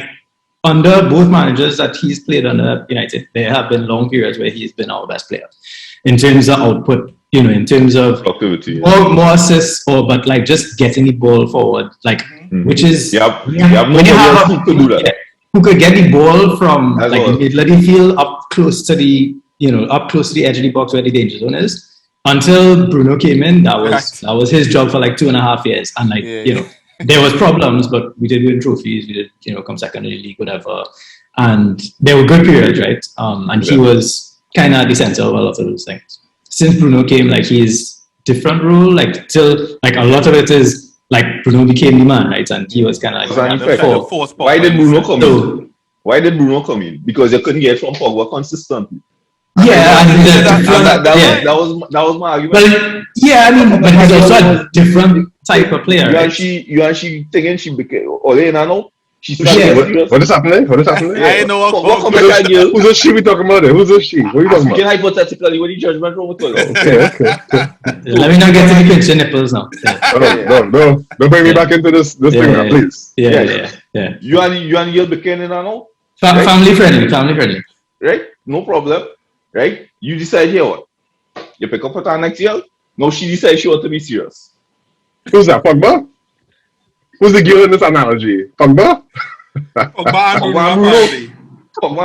under both managers that he's played under United, there have been long periods where he's been our best player in terms of output. You know, in terms of activity, more assists, but like just getting the ball forward, like which is who could do that. Who could get the ball from the middle of the field up close to the edge of the box where the danger zone is. Until Bruno came in, that was his job for like 2.5 years, and there was problems, but we did win trophies. We did come second in the league, whatever, and there were good periods, right? And he was kind of at the center of a lot of those things. Since Bruno came, like he's different role, like till like a lot of it is like Bruno became the man, right? And he was kind of like why did Bruno come in? Why did Bruno come in? Because you couldn't get from Pogba consistently. Yeah, that was my argument. But yeah, I mean, but he's also a different type of player. You actually thinking she became Ole What is happening? I know who's a she we talking about? Who's a she? What are you talking about? Hypothetically, what the judgment wrong with Okay. Let me not get to the pinching nipples now. Don't bring me back into this thing now, please. Yeah. You and you became now? Family friendly. Right? No problem. Right? You decide here what? You pick up with her next year. No, she decides she wants to be serious. Who's that? Pogba? Who's the girl in this analogy? Pogba? Pogba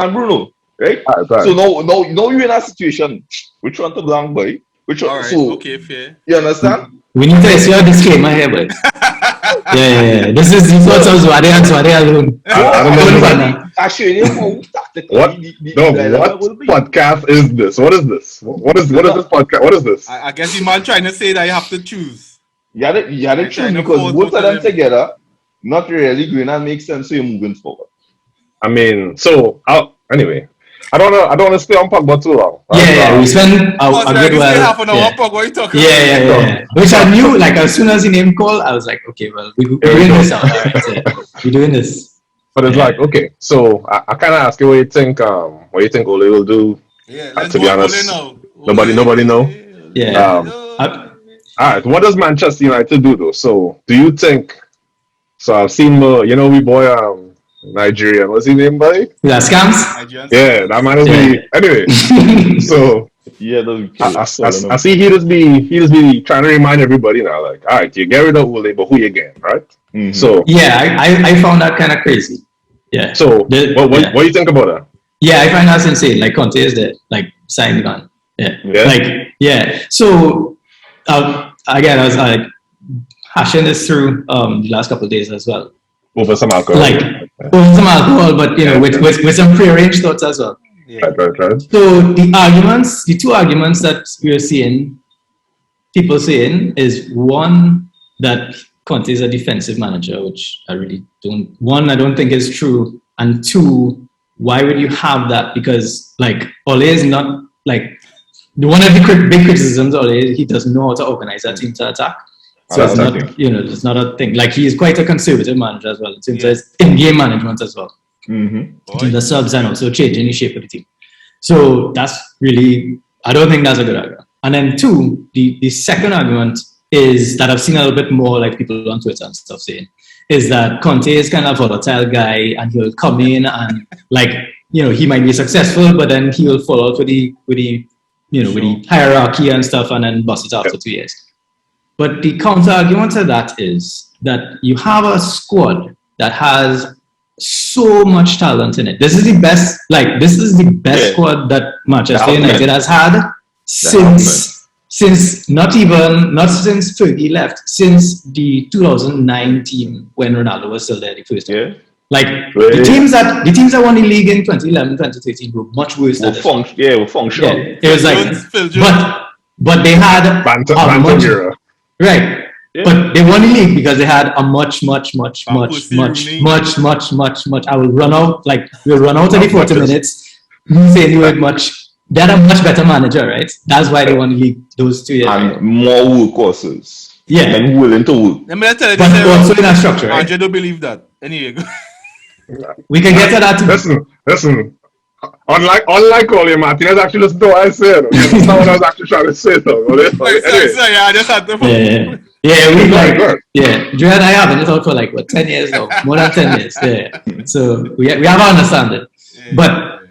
and Bruno. Right? So now you're in a situation. Which one to blank, boy? Which one? So, okay, fair. You understand? We need to issue a disclaimer here, boy. Yeah. This is the thoughts of Zwade and Zwade alone. I don't know. Actually, what podcast is this? What is this? What is this podcast? What is this? I guess the man trying to say that you have to choose. You had to choose because both of them together not really going to make sense, so you're moving forward. I mean, anyway. I don't want to stay on Pogba too long. We spent a good while. Half an hour Pogba, what are you talking about? Yeah. Which I knew, like, as soon as the name called, I was like, okay, well, we're doing this now. Right? We're doing this. But it's like, okay, so I kind of ask you what you think Ole will do. Yeah, let's to be honest, nobody know. Yeah. All right, what does Manchester United do though? So do you think? So I've seen we boy Nigerian. What's his name, buddy? That scams? Yeah, that might be. Anyway, so I see he just be trying to remind everybody now, like, all right, you get rid of Ole, but who you get, right? Mm-hmm. So I found that kind of crazy. Yeah. So what do you think about that? Yeah, I find that insane. Like Conte is there, like signing on. Yeah. So again, I was like hashing this through the last couple of days as well. Over some alcohol. But with some prearranged thoughts as well. Yeah. Right. So the two arguments that we're seeing people saying is one, that Conte is a defensive manager, which I really don't. One, I don't think is true, and two, why would you have that? Because like Ole is not like one of the big criticisms. Ole, he doesn't know how to organize that team to attack. So it's not, it's not a thing. Like he is quite a conservative manager as well. It seems his in-game management as well. Mm-hmm. The subs and also changing the shape of the team. So that's really, I don't think that's a good argument. And then two, the second argument is that I've seen a little bit more like people on Twitter and stuff saying is that Conte is kind of a volatile guy, and he'll come in and like, you know, he might be successful, but then he will fall out with the hierarchy and stuff, and then bust it after 2 years. But the counter argument to that is that you have a squad that has so much talent in it. This is the best squad that Manchester United has had since not since Fergie left, since the 2009 team when Ronaldo was still there the first time. Yeah. Like the teams that won the league in 2011, 2013 were much worse than this. Were functional. Yeah, it was like, but they had right. Yeah. But they won the league because they had a much. I will run out. Like we'll run out of the 40 minutes. Saying the word much. They had a much better manager, right? That's why they won the league those 2 years. And right? more workhorses. Yeah. And willing to work. Let me tell you but also in a structure, right? Andre don't believe that. Anyway. We can get to that too. Listen. Unlike Oli Martinez, actually listen to what I said. That's not what I was actually trying to say, though. Sorry, I just had to. Drew and I have been out for like 10 years now, more than 10 years. Yeah, so we have to understand it. But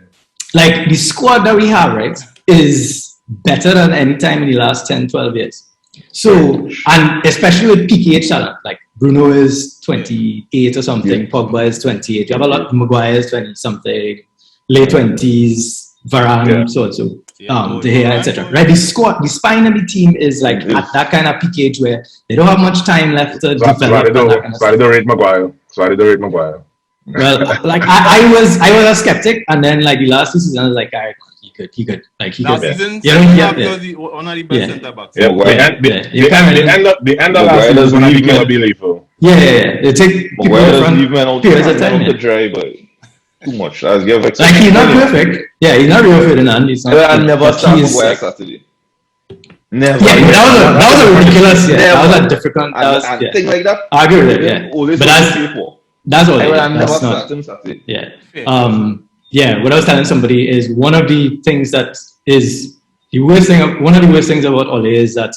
like the squad that we have, right, is better than any time in the last 10, 12 years. So, and especially with peak age talent, like Bruno is 28 or something, Pogba is 28. You have a lot. Maguire is 20 something, late 20s, Varane, so. De Gea, etc. Right, the spine of the team is like at that kind of peak age where they don't have much time left to develop. Sorry, don't rate Maguire. Well, like I was a skeptic, and then like the last 2 seasons, I was like, all right, he could. Last season, one of the best centre backs. The end of last season was when I became a believer. Yeah. They take Maguire doesn't out to dry, but too much. Like he's not perfect. Yeah, he's not real Ferdinand. He's not. I never started Maguire Saturday. Never. Yeah, that was a ridiculous. Yeah, that was a difficult. Thing like that. I agree with it. Yeah, but that's all. That's not. Saturday. Yeah. What I was telling somebody is one of the things that is the worst thing. One of the worst things about Ole is that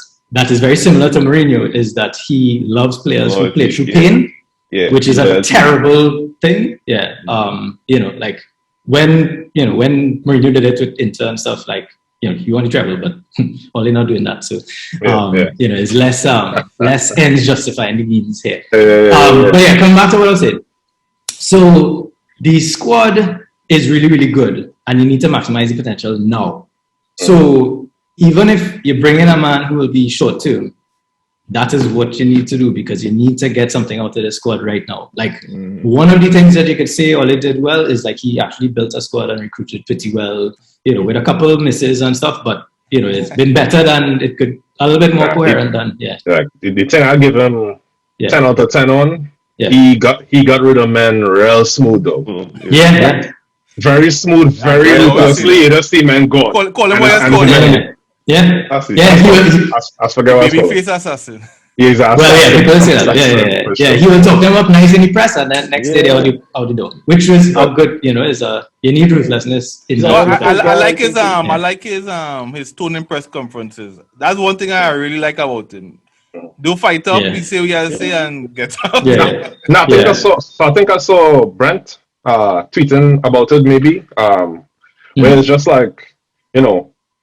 is very similar to Mourinho is that he loves players who play through pain. Yeah, which is a terrible thing. Yeah. Like when Mourinho did it with Inter and stuff, like, you want to travel, but Ole not doing that. So, it's less ends justifying the means here. But yeah, come back to what I was saying. So the squad is really, really good, and you need to maximize the potential now. So even if you bring in a man who will be short term, that is what you need to do because you need to get something out of the squad right now. Like one of the things that you could say Ole did well is like he actually built a squad and recruited pretty well, with a couple of misses and stuff, but it's been better than it could, a little bit more coherent than the thing I give him 10 out of 10 on. Yeah. He got rid of men real smooth though. Very smooth, very closely. You just see men go. Call him what he was. I forget what Babyface assassin. He's well, people say that. Yeah. He will talk them up nice in the press, and then next day they're out the door, which was a good. Is you need ruthlessness. I like his I like his tone in press conferences. That's one thing I really like about him. Don't fight up. He say what he has to say and get out. I think I saw Brent tweeting about it maybe. Where it's just like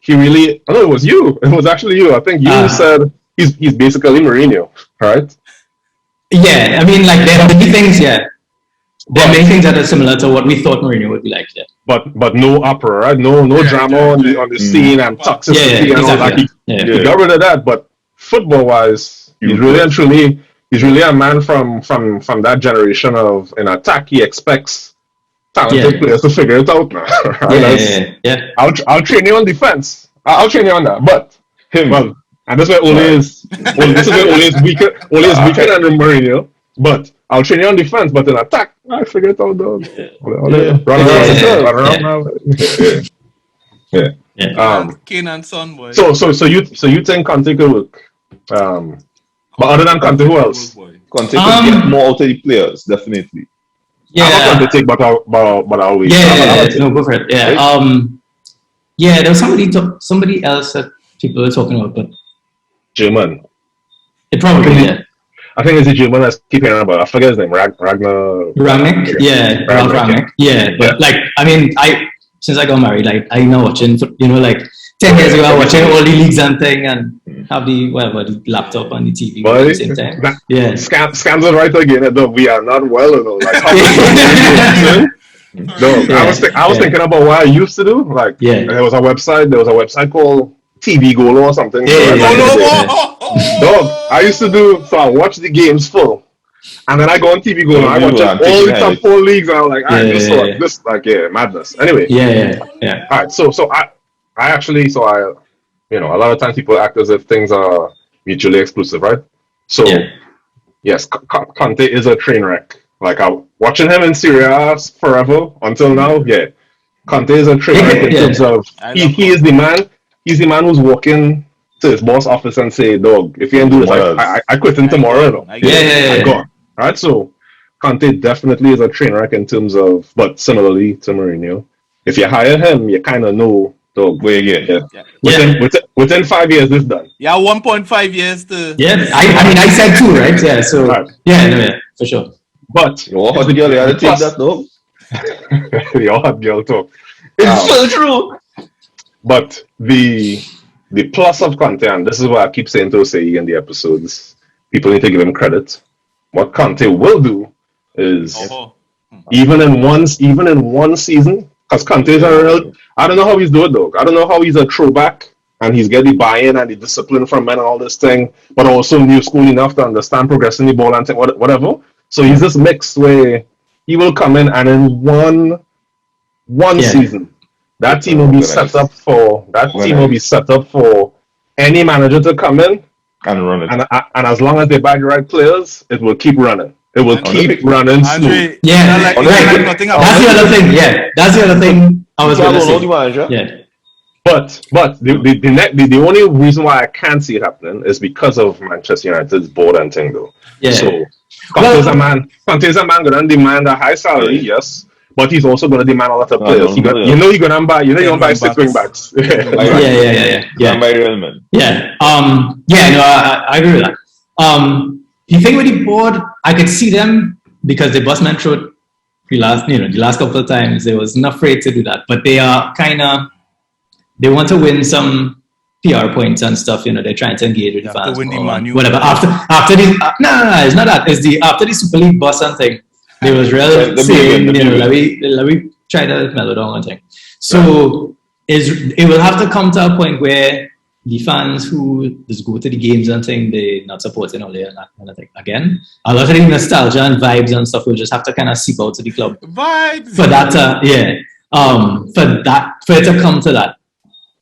he really. I know it was you. It was actually you. I think you said. He's basically Mourinho, right? Yeah, I mean, like there are many things. Yeah, there are many things that are similar to what we thought Mourinho would be like. Yeah, but no uproar, right? No drama on the scene and toxicity and all that. He got rid of that. But football wise, he's really and truly a man from that generation of in attack. He expects talented players to figure it out now. Right? I'll train you on defense. I'll train you on that, but him. And that's why Ole is weaker than Mourinho. But I'll train you on defense, but in attack, I figure it out though. Kane and Son, boy. So you think Conte could work? But other than Conte, who else? Conte could get more out of the players, definitely. Yeah. I'm not going to take, but I'll wait. No, go for it. Yeah. There was somebody else that people were talking about, but German. It probably, I think it's a German that's keeping on about. I forget his name. Ragnar. Rangnick? Yeah, Ralph Rangnick. Yeah, but like, I mean, since I got married, like, I know watching, like 10 years ago, I was watching all the leagues and thing and have the laptop and the TV at the same time. Yeah. Scams are right again. Though we are not well enough. Like, I was thinking about what I used to do. Like, there was a website called TV Golo or something. Dog, I used to do, so I watch the games full. And then I go on TV Golo and I watch all the top 4 leagues and I'm like, this madness. Anyway. Yeah. All right, so I actually, a lot of times people act as if things are mutually exclusive, right? So, yes, Conte is a train wreck. Like, I'm watching him in Syria forever until now. Yeah, Conte is a train wreck in terms of he is the man. He's the man who's walking to his boss office and say, "Dog, if you ain't do this, I quit him tomorrow." I go. All right, so Conte definitely is a train wreck in terms of, but similarly to Mourinho, if you hire him, you kind of know, dog, where you get. Within 5 years, this done. Yeah, 1.5 years to. Yeah, I mean, I said 2, right? Yeah, so for sure. But you all had girl, you had to take that though. You all had girl talk. It's so true. But the plus of Conte, and this is what I keep saying to Osei in the episodes, people need to give him credit. What Conte will do is even in one season, because Conte is a real. I don't know how he's doing though. I don't know how he's a throwback and he's getting the buy-in and the discipline from men and all this thing, but also new school enough to understand progressing the ball and whatever. So he's this mix where he will come in and in one season, that team will be set up for any manager to come in and run it. And as long as they buy the right players, it will keep running. It will keep running smooth. Yeah, that's the other thing. Yeah, that's the other thing I was going to say. Yeah. But the only reason why I can't see it happening is because of Manchester United's board and thing though. Yeah. So Conte's a man going to demand a high salary, yes, but he's also going to demand a lot of players. You're going to buy 6 wing backs. Yeah. By real men. Yeah. I agree with that. The thing with the board, I could see them because they bust man throat the last couple of times. They was not afraid to do that, but they are they want to win some PR points and stuff. They're trying to engage with the fans. To win the manu. Whatever. After the it's not that. It's after the Super League bus and thing. They was really saying, let me try to mellow down and thing. So it will have to come to a point where the fans who just go to the games and thing, they're not supporting all that kind of thing. Again, a lot of the nostalgia and vibes and stuff will just have to kind of seep out to the club. Vibes. For that, for it to come to that.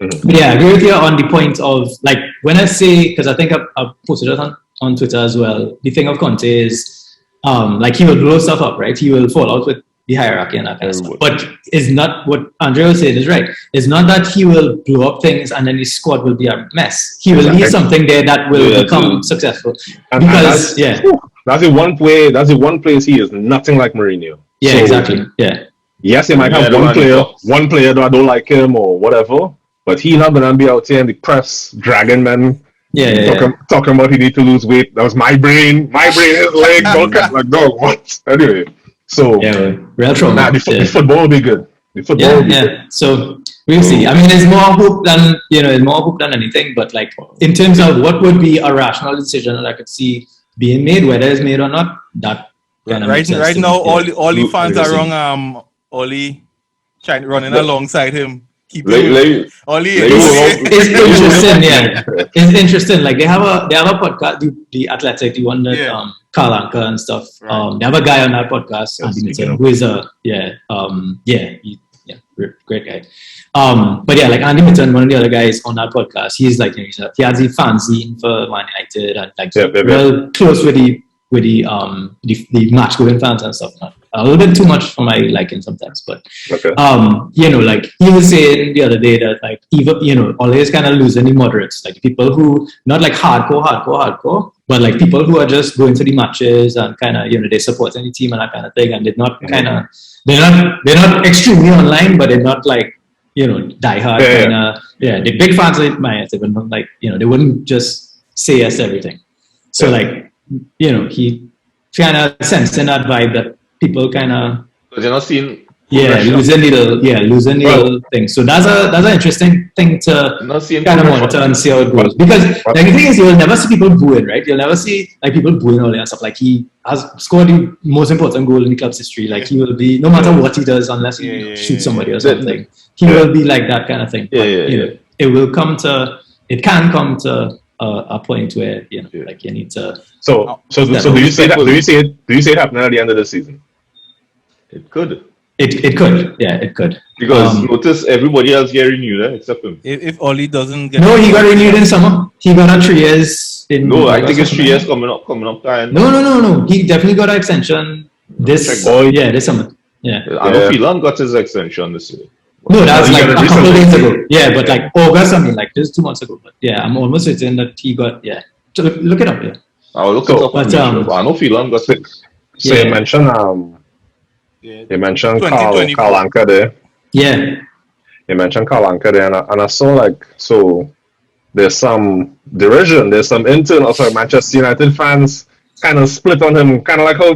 Mm-hmm. But yeah, I agree with you on the point of, like, when I say, because I think I posted it on Twitter as well, the thing of Conte is, like, he will blow stuff up, right? He will fall out with the hierarchy and that kind of stuff. But it's not what Andre was saying is right. It's not that he will blow up things and then his squad will be a mess. He will need something there that will become successful. Because that's the one place he is nothing like Mourinho. Yeah, so, exactly. Yeah. Yes, he might have one player that I don't like him or whatever, but he's not gonna be out here in the press dragging men. Talking about he need to lose weight. That was my brain, his leg. Like, dog, what? Anyway, so real trauma. The football will be good. Will be good. So we'll see. I mean, there's more hope than anything. But like, in terms of what would be a rational decision that I could see being made, whether it's made or not, that right now, all the fans are wrong. Oli running alongside him. It's interesting, It's interesting. Like they have a podcast, the Athletic, the one that Carl Anker and stuff. Right. They have a guy on that podcast, Andy Mitchell, who is great guy. But yeah, like Andy Mitchell, one of the other guys on that podcast, he's like, he has the fanzine for Man United and like real close with the match going fans and stuff. A little bit too much for my liking sometimes, but like he was saying the other day that like even always kind of losing the moderates, like people who not like hardcore, but like people who are just going to the matches and kind of they support any team and that kind of thing, and they're not they're not extremely online, but they're not like die hard kind of they're big fans of my United, but not like they wouldn't just say yes to everything. So like he kind of sensing that vibe that people kind of. Because you're not seeing. Losing little thing. So that's an interesting thing to kind of monitor and see how it goes. Because like the thing is, you'll never see people booing, right? You'll never see like people booing all that stuff. Like he has scored the most important goal in the club's history. Like he will be, no matter what he does, unless he shoots somebody or something, he will be like that kind of thing. But, it will come to, it can come to a point where like you need to. So do you say that? Do you see it happening at the end of the season? It could. It could, it could. Because notice everybody else get renewed, except him. If Oli doesn't get... No, he got renewed in summer. He got a 3 years. I think it's 3 years coming up. No. He definitely got an extension this summer. Yeah. I know Phelan got his extension this year. No, that's like a couple of days ago. Yeah, but like August, like this 2 months ago. But yeah, I'm almost certain that he got, So look it up, I'll look it up. But I know Phelan got it. So you mentioned... You mentioned Carl Anka there. Yeah. You mentioned Carl Anka there, and I saw there's some derision, there's some internal Manchester United fans kind of split on him, kind of like how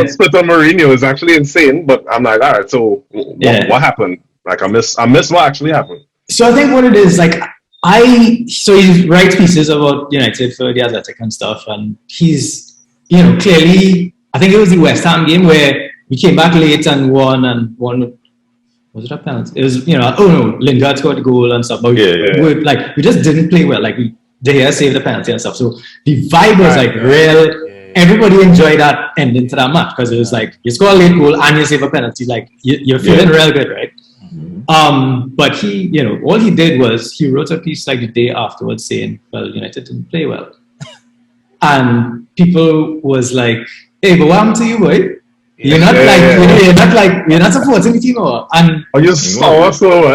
split on Mourinho is actually insane. But I'm like, all right, so what happened? Like I miss what actually happened. So I think what it is, like he writes pieces about United for the Athletic and stuff, and he's clearly, I think it was the West Ham game where we came back late and won. Was it a penalty? It was, Lingard scored the goal and stuff. But we just didn't play well. Like De Gea saved the penalty and stuff. So the vibe was real. Everybody enjoyed that ending to that match because it was like you score a late goal and you save a penalty. Like you're feeling real good, right? But he, all he did was he wrote a piece like the day afterwards saying, "Well, United didn't play well," and people was like, "Hey, but what happened to you, boy? You're not you're not supporting the team, or and you saw so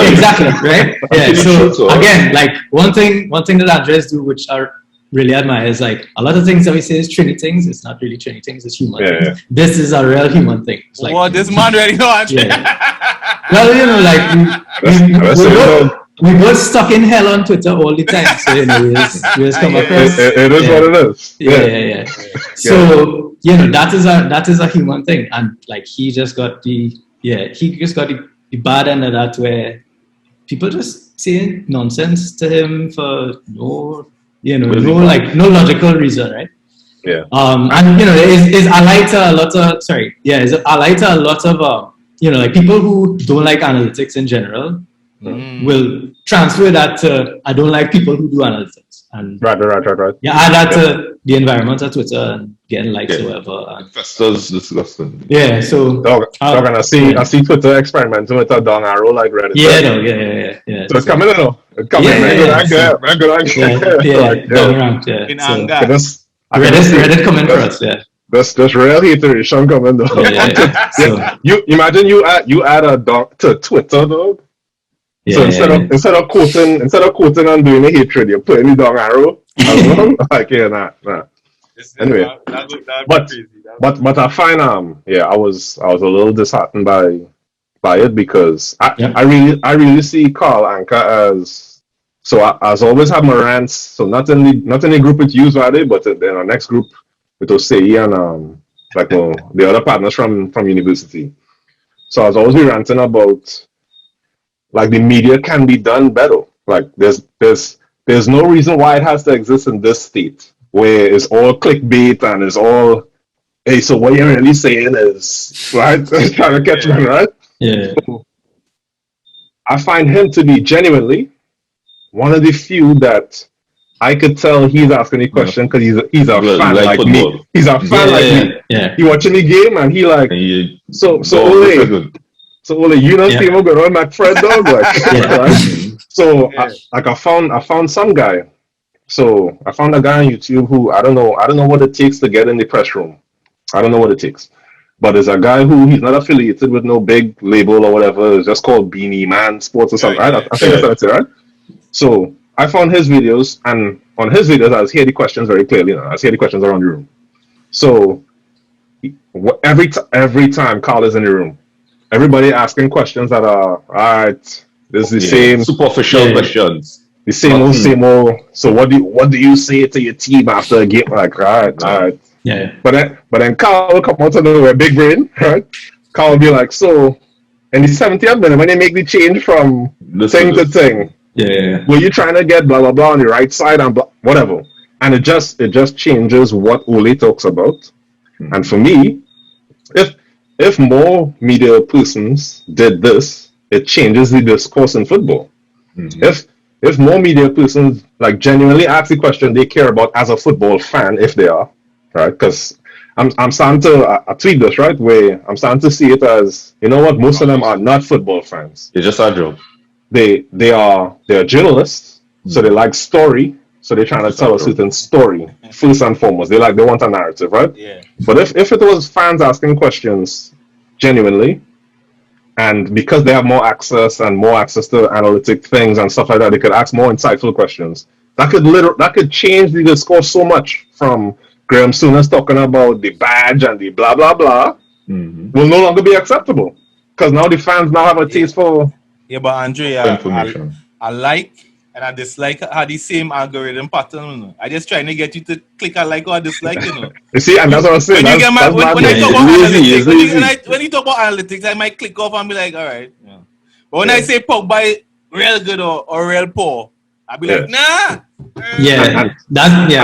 exactly, right? Yeah. So again, like one thing that Andres do, which I really admire, is like a lot of things that we say is Trini things. It's not really Trini things. It's human things. Yeah. This is a real human thing. It's like this man really know. Well, like we both stuck in hell on Twitter all the time. So we just come across. It is what it is. Yeah. So that is a human thing, and like he just got the bad end of that, where people just saying nonsense to him for no logical reason, right? Yeah. And is allied to a lot of like people who don't like analytics in general will transfer that to I don't like people who do analytics. And right. Yeah, add that to the environment of Twitter and getting likes or whatever. That's disgusting. Yeah, so and I see Twitter experimenting with a down arrow like Reddit. Yeah. So it's coming in though. It's coming in anger. Reddit coming for us, That's real hateration coming though. So, you imagine you add a dog to Twitter though. So instead of quoting and doing a hatred, you're putting the down arrow. Like nah. Anyway, but I find I was a little disheartened by it because I really see Carl Anka as as always have my rants. So not in the group with you, Vade, but in our next group with Osei and the other partners from university. So I was always ranting about like the media can be done better. Like there's no reason why it has to exist in this state where it's all clickbait and it's all hey, so what you're really saying is right trying to catch me, right? Yeah. So, I find him to be genuinely one of the few that I could tell he's asking the question because he's a fan like me. He's a fan like me. Yeah. He watching the game and he like So Ole, you know see him going on that Fred dog right? So I found some guy. So I found a guy on YouTube who I don't know what it takes to get in the press room. I don't know what it takes. But there's a guy who he's not affiliated with no big label or whatever. It's just called Beanie Man Sports or something. Right? I think that's it, right? So I found his videos, and on his videos I was hearing the questions very clearly. I was hearing the questions around the room. So every time Carl is in the room, everybody asking questions that are all right. This is the same superficial questions. The same old. So what do you say to your team after a game? Like, all right. Yeah. But then Carl will come out of nowhere, big brain, right? Carl will be like, so in the 70th minute when they make the change from thing to thing, were you trying to get blah blah blah on the right side and whatever? And it just changes what Ole talks about. And for me, if more media persons did this, it changes the discourse in football. If more media persons like genuinely ask the question they care about as a football fan, if they are, right? Because I'm starting to I tweet this, right, where I'm starting to see it as, you know what, most of them are not football fans. It's just our job. They're journalists, so they like story, so they're trying to tell a certain story first and foremost. They want a narrative, right? Yeah. But if it was fans asking questions genuinely, and because they have more access to analytic things and stuff like that, they could ask more insightful questions. That could change the discourse so much from Graham Souness talking about the badge and the blah blah blah will no longer be acceptable because now the fans now have a taste for. Yeah, but Andre, I like and I dislike how the same algorithm pattern. You know? I just trying to get you to click I like or dislike. You know. You see, and that's what I'm saying. When you talk about analytics, I might click off and be like, all right. Yeah. But when I say Pogba real good or real poor, I'll be like, nah.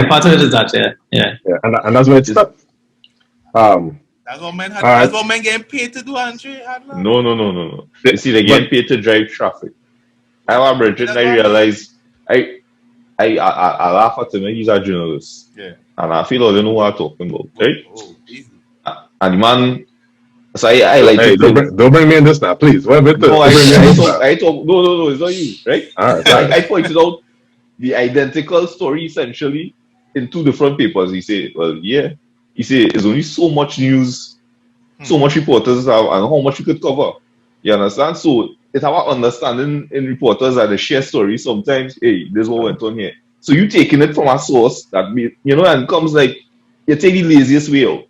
Part of it is that. Yeah. And that's where it's stuck. That's what men getting paid to do, Andre. No. You see, they getting paid to drive traffic. I am Bridget, and I realize I laugh at him. He's a journalist. Yeah. And I feel I don't know what I'm talking about, right? Easy. And the man, so I like to don't bring me in this now, please. What about this? No, I talk. No, it's not you, right? All right. I pointed out the identical story essentially in two different papers. He said, he said, there's only so much news, so much reporters have, and how much you could cover. You understand? So it's our understanding in reporters that they share stories sometimes. Hey, this is what went on here. So you taking it from a source that and it comes like you take the laziest way out.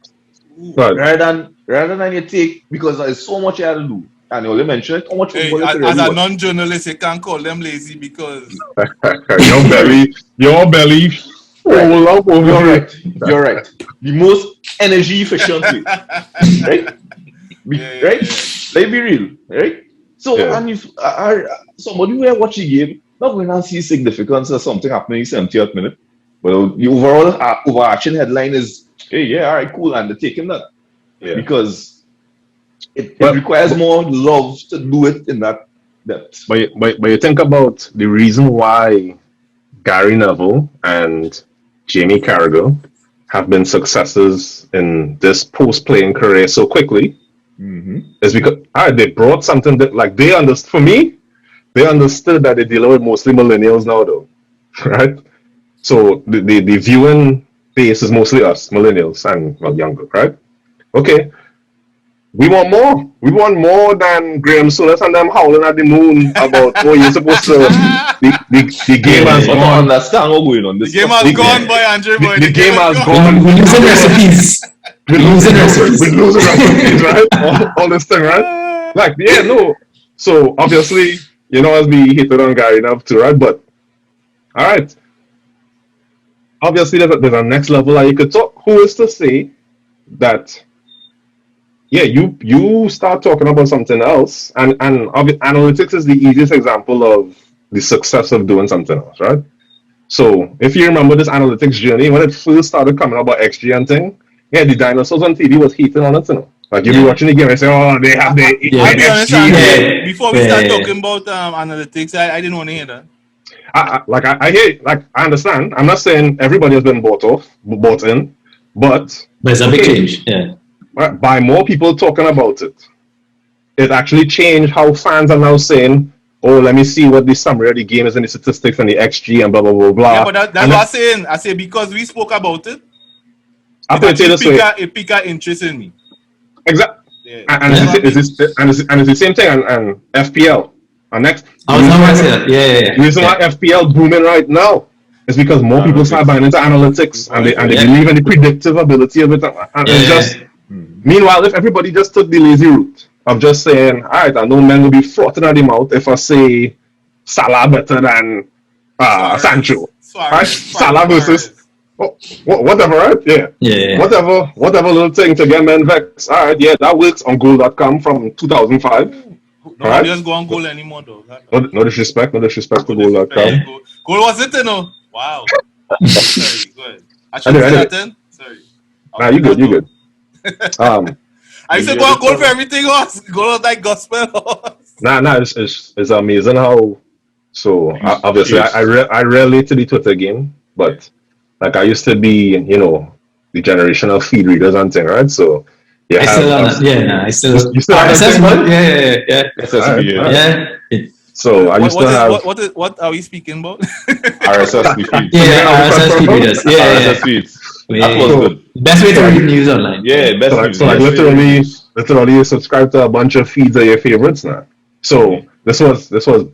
Rather than you take, because there's so much you have to do. And you only mentioned how much as a non-journalist, you can't call them lazy because your belly. You're right. The most energy efficient way, right? Right? Let's be real, right? So, and if somebody who watch the game, not going to see significance or something happening in the 70th minute, but the overall overarching headline is, hey, all right, cool, and they're taking that because it requires more love to do it in that depth. But you think about the reason why Gary Neville and Jamie Carragher have been successes in this post-playing career so quickly is because they brought something that, like, they understood that they're dealing with mostly millennials now, though, right? So the viewing base is mostly us, millennials, and younger, right? Okay. We want more. We want more than Graham Souness and them howling at the moon about you're supposed to. The game has gone. Understand what's going on. The game has gone, boy, Andre. Boy, the game has gone. We're losing recipes. We're losing recipes, right? All this thing, right? Like, no. So obviously, as we hated on Gary enough too, right? But all right. Obviously, there's a next level that you could talk. Who is to say that? Yeah, you start talking about something else, and analytics is the easiest example of the success of doing something else, right? So if you remember this analytics journey, when it first started coming about XG and thing, the dinosaurs on TV was hating on it, Like you'll be watching the game and say, oh, they have their XG. Before we start talking about analytics, I didn't want to hear that. I hear it. Like, I understand. I'm not saying everybody has been bought in, but it's a big change, by more people talking about it, it actually changed how fans are now saying, oh, let me see what the summary of the game is and the statistics and the XG and blah, blah, blah, blah. Yeah, but that's what I'm saying. I say because we spoke about it, it piqued interest in me. Exactly. Yeah. And it's the same thing on FPL. And next, the reason why FPL booming right now is because more people start buying into analytics and they believe in the predictive ability of it. And it's just... Meanwhile, if everybody just took the lazy route of just saying, all right, I know men will be frothing at the mouth if I say Salah better than Sancho. Right? Suarez. Salah versus whatever, right? Yeah. Whatever little thing to get men vexed. All right, yeah, that works on goal.com from 2005. Nobody else go on goal anymore, though. No disrespect to goal.com. Goal was it, you know? Wow. Sorry, go ahead. I should say that then. Sorry. Nah, you good. I used to go on goal for everything else. Goal was like gospel. Nah, it's amazing how. So obviously, I rarely to the Twitter game, but like I used to be, the generation of feed readers and thing, right? So I still you still have SSB, yeah. SSB, yeah. So I used to have. What are we speaking about? RSS feeds. Yeah, RSS feed readers. RSS feeds. That was good. Best way to read news online. Yeah, best news. So like literally, you subscribe to a bunch of feeds of your favorites now. So this was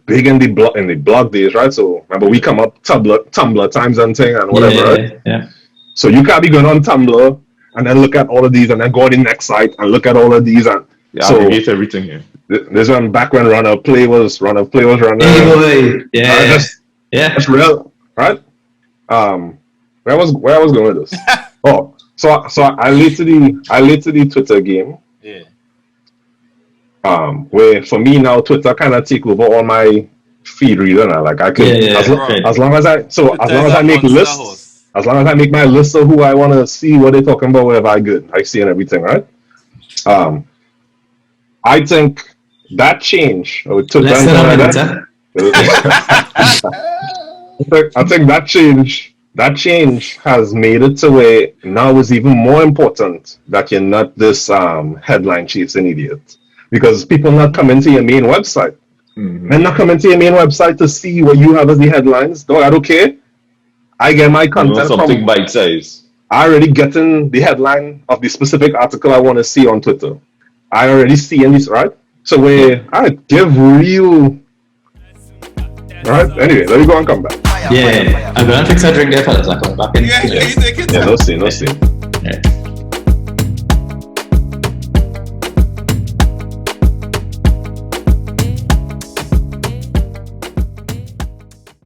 big in the blog days, right? So remember we come up Tumblr times and thing and whatever, right? Yeah. So you can't be going on Tumblr and then look at all of these and then go on the next site and look at all of these and aggregate everything here. This one back when Run of Play was running. That's real, right? Where I was going with this? So I late to the Twitter game. Yeah. Where for me now Twitter kind of take over all my feed reader now. Like I could as long as I make lists, as long as I make my list of who I want to see what they're talking about, wherever I see and everything, right? I think that change took I think that change has made it to where now it's even more important that you're not this headline chasing idiot. Because people not coming to your main website. Mm-hmm. They're not coming to your main website to see what you have as the headlines. Dog, I don't care. I get my content something bite size. I already getting the headline of the specific article I want to see on Twitter. I already see in this, right? So where I give real. Right? Anyway, let me go and come back. Yeah. I'm gonna fix a drink there, fellas. I'm coming back in. Yeah, you take it. Yeah, no scene. Yeah.